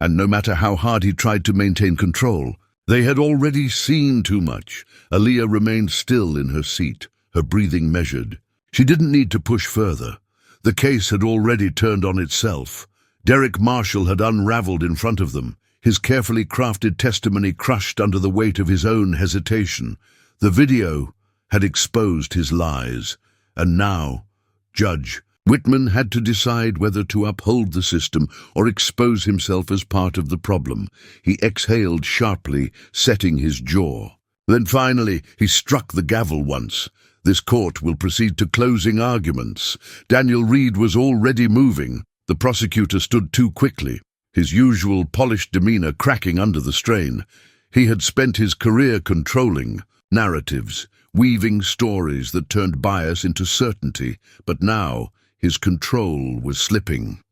And no matter how hard he tried to maintain control, they had already seen too much. Aaliyah remained still in her seat, her breathing measured. She didn't need to push further. The case had already turned on itself. Derek Marshall had unraveled in front of them, his carefully crafted testimony crushed under the weight of his own hesitation. The video had exposed his lies, and now, Judge Whitman had to decide whether to uphold the system or expose himself as part of the problem. He exhaled sharply, setting his jaw. Then finally, he struck the gavel once. This court will proceed to closing arguments. Daniel Reed was already moving. The prosecutor stood too quickly, his usual polished demeanor cracking under the strain. He had spent his career controlling narratives, weaving stories that turned bias into certainty, but now his control was slipping.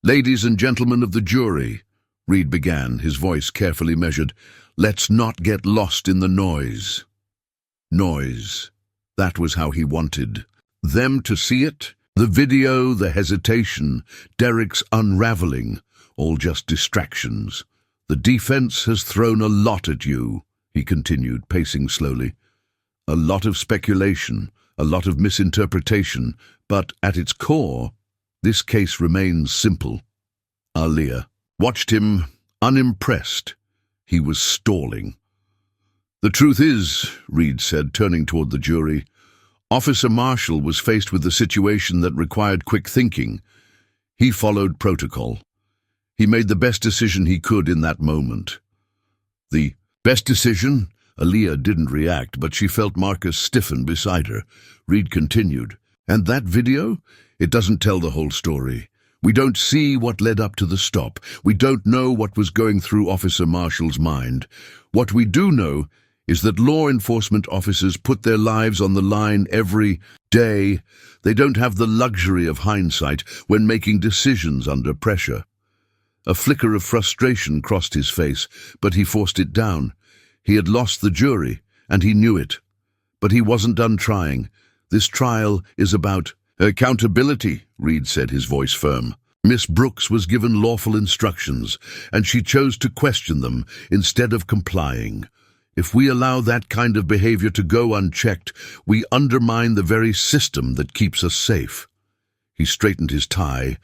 "Ladies and gentlemen of the jury," Reed began, his voice carefully measured, "let's not get lost in the noise." Noise. That was how he wanted them to see it. The video, the hesitation, Derek's unraveling, all just distractions. "The defense has thrown a lot at you," he continued, pacing slowly. "A lot of speculation, a lot of misinterpretation, but at its core, this case remains simple. Aaliyah watched him, unimpressed. He was stalling. "The truth is," Reed said, turning toward the jury, "Officer Marshall was faced with a situation that required quick thinking. He followed protocol. He made the best decision he could in that moment." "The best decision?" Aaliyah didn't react, but she felt Marcus stiffen beside her. Reed continued, "And that video? It doesn't tell the whole story. We don't see what led up to the stop. We don't know what was going through Officer Marshall's mind. What we do know is that law enforcement officers put their lives on the line every day. They don't have the luxury of hindsight when making decisions under pressure." A flicker of frustration crossed his face, but he forced it down. He had lost the jury, and he knew it. But he wasn't done trying. "This trial is about accountability," Reed said, his voice firm. "Miss Brooks was given lawful instructions, and she chose to question them instead of complying. If we allow that kind of behavior to go unchecked, we undermine the very system that keeps us safe." He straightened his tie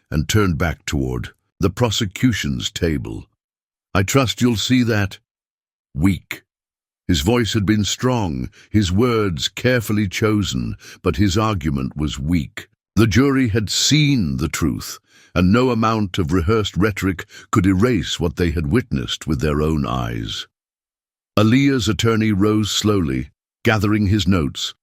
and turned back toward the prosecution's table. "I trust you'll see that." Weak. His voice had been strong, his words carefully chosen, but his argument was weak. The jury had seen the truth, and no amount of rehearsed rhetoric could erase what they had witnessed with their own eyes. Aaliyah's attorney rose slowly, gathering his notes,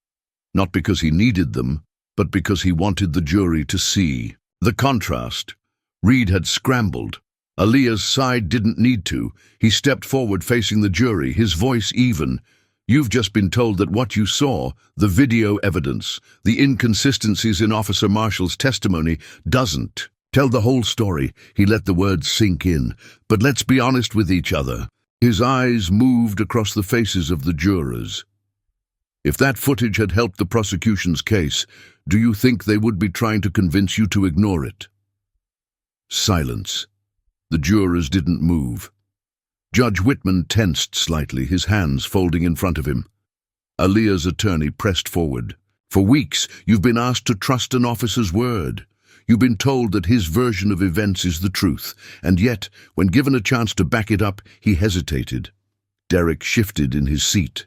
not because he needed them, but because he wanted the jury to see the contrast. Reed had scrambled. Aaliyah's side didn't need to. He stepped forward facing the jury, his voice even. "You've just been told that what you saw, the video evidence, the inconsistencies in Officer Marshall's testimony, doesn't tell the whole story." He let the words sink in. "But let's be honest with each other." His eyes moved across the faces of the jurors. "If that footage had helped the prosecution's case, do you think they would be trying to convince you to ignore it?" Silence. The jurors didn't move. Judge Whitman tensed slightly, his hands folding in front of him. Aaliyah's attorney pressed forward. "For weeks, you've been asked to trust an officer's word. You've been told that his version of events is the truth, and yet, when given a chance to back it up, he hesitated." Derek shifted in his seat.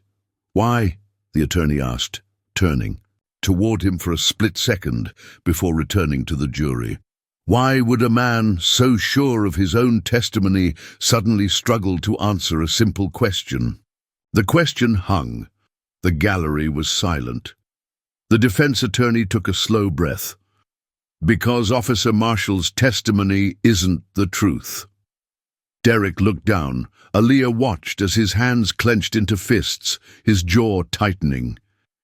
"Why?" the attorney asked, turning toward him for a split second before returning to the jury. Why would a man so sure of his own testimony suddenly struggle to answer a simple question? The question hung. The gallery was silent. The defense attorney took a slow breath. "Because Officer Marshall's testimony isn't the truth." Derek looked down. Aaliyah watched as his hands clenched into fists, his jaw tightening.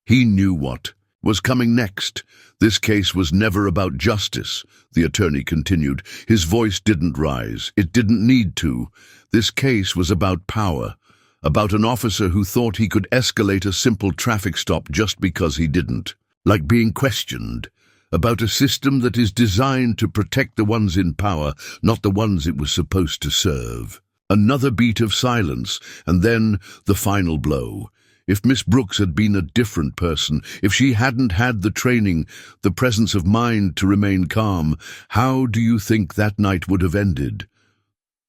He knew what was coming next. This case was never about justice, the attorney continued. His voice didn't rise. It didn't need to. This case was about power, about an officer who thought he could escalate a simple traffic stop just because he didn't, like being questioned, about a system that is designed to protect the ones in power, not the ones it was supposed to serve. Another beat of silence, and then the final blow. If Miss Brooks had been a different person, if she hadn't had the training, the presence of mind to remain calm, how do you think that night would have ended?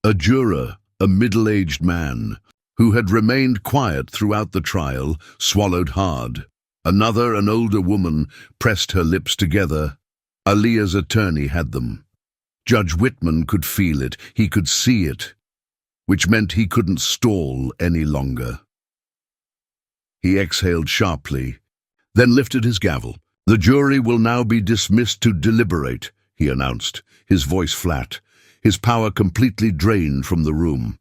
A juror, a middle-aged man, who had remained quiet throughout the trial, swallowed hard. Another, an older woman, pressed her lips together. Aaliyah's attorney had them. Judge Whitman could feel it, he could see it, which meant he couldn't stall any longer. He exhaled sharply, then lifted his gavel. "The jury will now be dismissed to deliberate," he announced, his voice flat, his power completely drained from the room.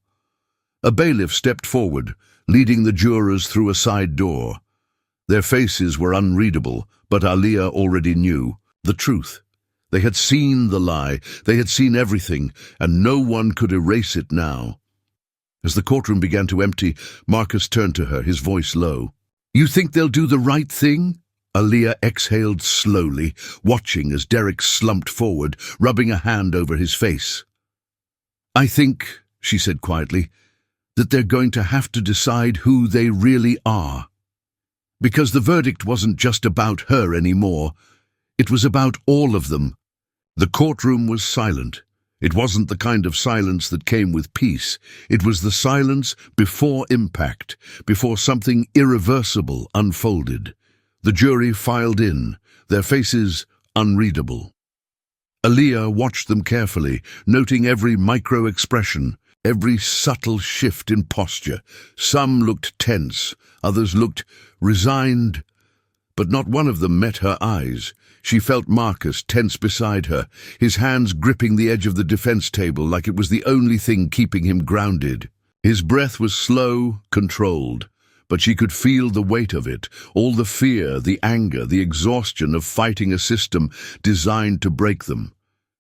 A bailiff stepped forward, leading the jurors through a side door. Their faces were unreadable, but Aaliyah already knew the truth. They had seen the lie, they had seen everything, and no one could erase it now. As the courtroom began to empty, Marcus turned to her, his voice low. "You think they'll do the right thing?" Aaliyah exhaled slowly, watching as Derek slumped forward, rubbing a hand over his face. "I think," she said quietly, "that they're going to have to decide who they really are." Because the verdict wasn't just about her anymore. It was about all of them. The courtroom was silent. It wasn't the kind of silence that came with peace. It was the silence before impact, before something irreversible unfolded. The jury filed in, their faces unreadable. Aaliyah watched them carefully, noting every micro-expression, every subtle shift in posture. Some looked tense, others looked resigned, but not one of them met her eyes. She felt Marcus tense beside her, his hands gripping the edge of the defense table like it was the only thing keeping him grounded. His breath was slow, controlled, but she could feel the weight of it, all the fear, the anger, the exhaustion of fighting a system designed to break them.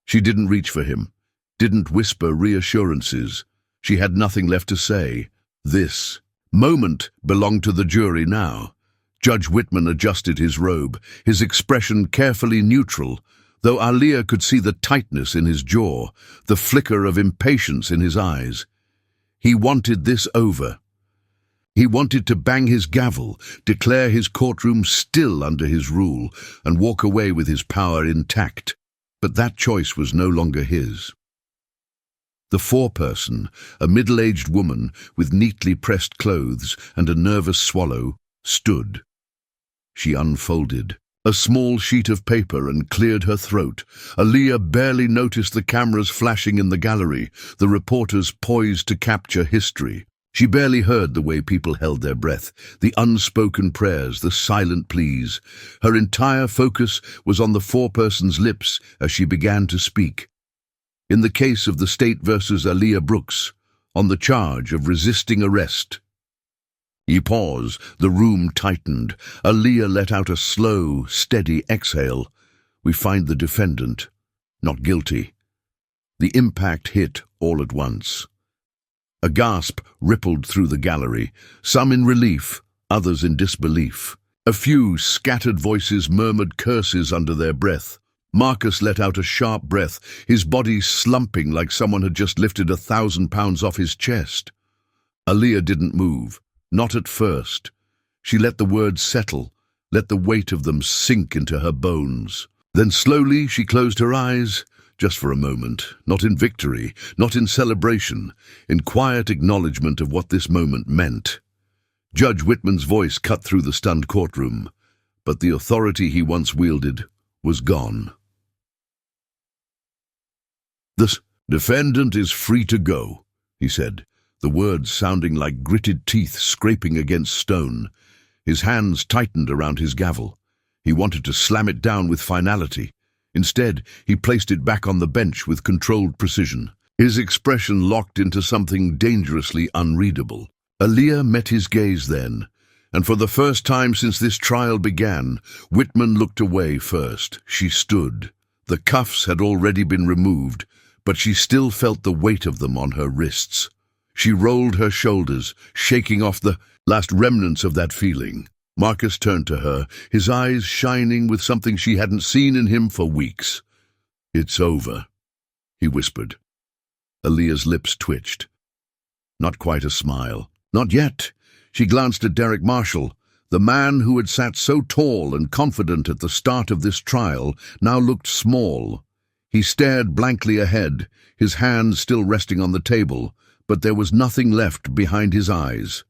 She didn't reach for him, didn't whisper reassurances. She had nothing left to say. This moment belonged to the jury now. Judge Whitman adjusted his robe, his expression carefully neutral, though Aaliyah could see the tightness in his jaw, the flicker of impatience in his eyes. He wanted this over. He wanted to bang his gavel, declare his courtroom still under his rule, and walk away with his power intact. But that choice was no longer his. The foreperson, a middle-aged woman with neatly pressed clothes and a nervous swallow, stood. She unfolded a small sheet of paper and cleared her throat. Aaliyah barely noticed the cameras flashing in the gallery, the reporters poised to capture history. She barely heard the way people held their breath, the unspoken prayers, the silent pleas. Her entire focus was on the foreperson's lips as she began to speak. In the case of the state versus Aaliyah Brooks, on the charge of resisting arrest. He paused, the room tightened. Aaliyah let out a slow, steady exhale. We find the defendant, not guilty. The impact hit all at once. A gasp rippled through the gallery, some in relief, others in disbelief. A few scattered voices murmured curses under their breath. Marcus let out a sharp breath, his body slumping like someone had just lifted 1,000 pounds off his chest. Aaliyah didn't move, not at first. She let the words settle, let the weight of them sink into her bones. Then slowly she closed her eyes, just for a moment, not in victory, not in celebration, in quiet acknowledgement of what this moment meant. Judge Whitman's voice cut through the stunned courtroom, but the authority he once wielded was gone. "The defendant is free to go," he said, the words sounding like gritted teeth scraping against stone. His hands tightened around his gavel. He wanted to slam it down with finality. Instead, he placed it back on the bench with controlled precision. His expression locked into something dangerously unreadable. Aaliyah met his gaze then, and for the first time since this trial began, Whitman looked away first. She stood. The cuffs had already been removed, but she still felt the weight of them on her wrists. She rolled her shoulders, shaking off the last remnants of that feeling. Marcus turned to her, his eyes shining with something she hadn't seen in him for weeks. "It's over," he whispered. Aaliyah's lips twitched. Not quite a smile. Not yet. She glanced at Derek Marshall. The man who had sat so tall and confident at the start of this trial now looked small. He stared blankly ahead, his hands still resting on the table, but there was nothing left behind his eyes.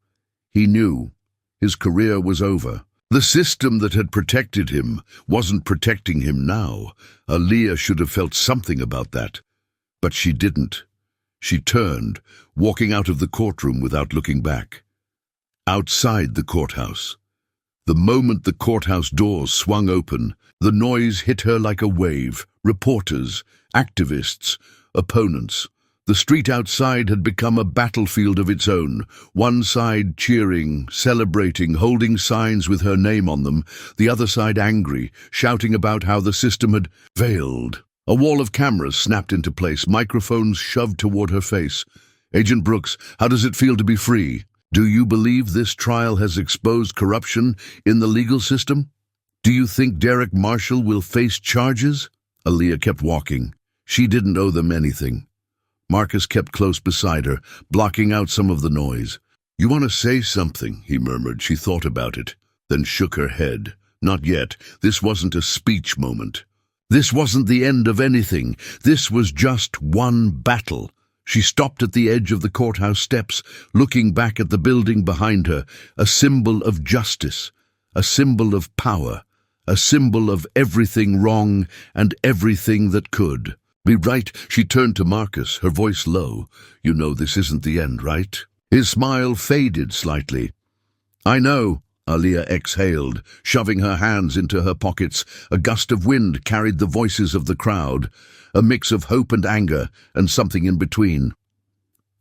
He knew. His career was over. The system that had protected him wasn't protecting him now. Aaliyah should have felt something about that. But she didn't. She turned, walking out of the courtroom without looking back. Outside the courthouse. The moment the courthouse doors swung open, the noise hit her like a wave. Reporters, activists, opponents. The street outside had become a battlefield of its own, one side cheering, celebrating, holding signs with her name on them, the other side angry, shouting about how the system had failed. A wall of cameras snapped into place, microphones shoved toward her face. "Agent Brooks, how does it feel to be free? Do you believe this trial has exposed corruption in the legal system? Do you think Derek Marshall will face charges?" Aaliyah kept walking. She didn't owe them anything. Marcus kept close beside her, blocking out some of the noise. "You want to say something," he murmured. She thought about it. then shook her head. Not yet. This wasn't a speech moment. This wasn't the end of anything. This was just one battle. She stopped at the edge of the courthouse steps, looking back at the building behind her, a symbol of justice, a symbol of power, a symbol of everything wrong and everything that could be right. She turned to Marcus, her voice low. "You know this isn't the end, right?" His smile faded slightly. "I know," Aaliyah exhaled, shoving her hands into her pockets. A gust of wind carried the voices of the crowd, a mix of hope and anger, and something in between.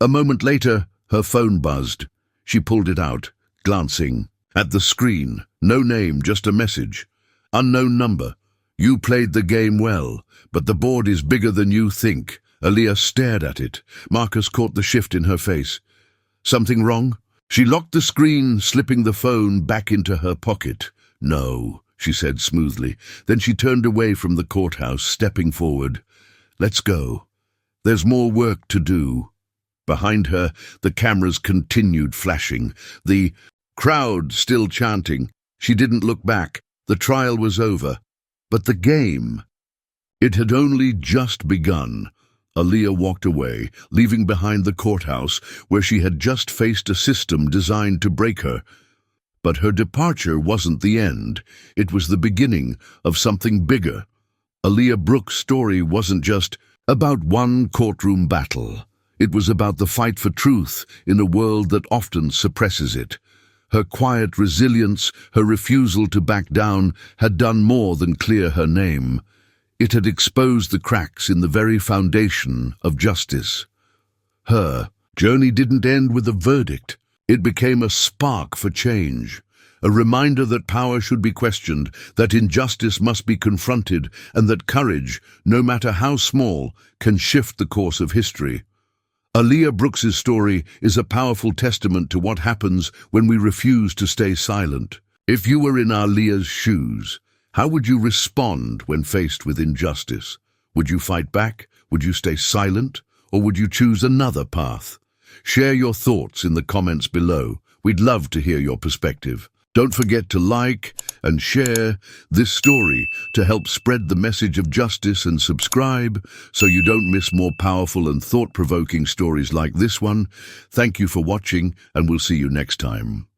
A moment later, her phone buzzed. She pulled it out, glancing at the screen. No name, just a message. "Unknown number. You played the game well, but the board is bigger than you think." Aaliyah stared at it. Marcus caught the shift in her face. "Something wrong?" She locked the screen, slipping the phone back into her pocket. "No," she said smoothly. Then she turned away from the courthouse, stepping forward. "Let's go. There's more work to do." Behind her, the cameras continued flashing, the crowd still chanting. She didn't look back. The trial was over. But the game, it had only just begun. Aaliyah walked away, leaving behind the courthouse where she had just faced a system designed to break her. But her departure wasn't the end. It was the beginning of something bigger. Aaliyah Brooks' story wasn't just about one courtroom battle. It was about the fight for truth in a world that often suppresses it. Her quiet resilience, her refusal to back down, had done more than clear her name. It had exposed the cracks in the very foundation of justice. Her journey didn't end with a verdict. It became a spark for change, a reminder that power should be questioned, that injustice must be confronted, and that courage, no matter how small, can shift the course of history. Aaliyah Brooks's story is a powerful testament to what happens when we refuse to stay silent. If you were in Aaliyah's shoes, how would you respond when faced with injustice? Would you fight back? Would you stay silent? Or would you choose another path? Share your thoughts in the comments below. We'd love to hear your perspective. Don't forget to like and share this story to help spread the message of justice, and subscribe so you don't miss more powerful and thought-provoking stories like this one. Thank you for watching, and we'll see you next time.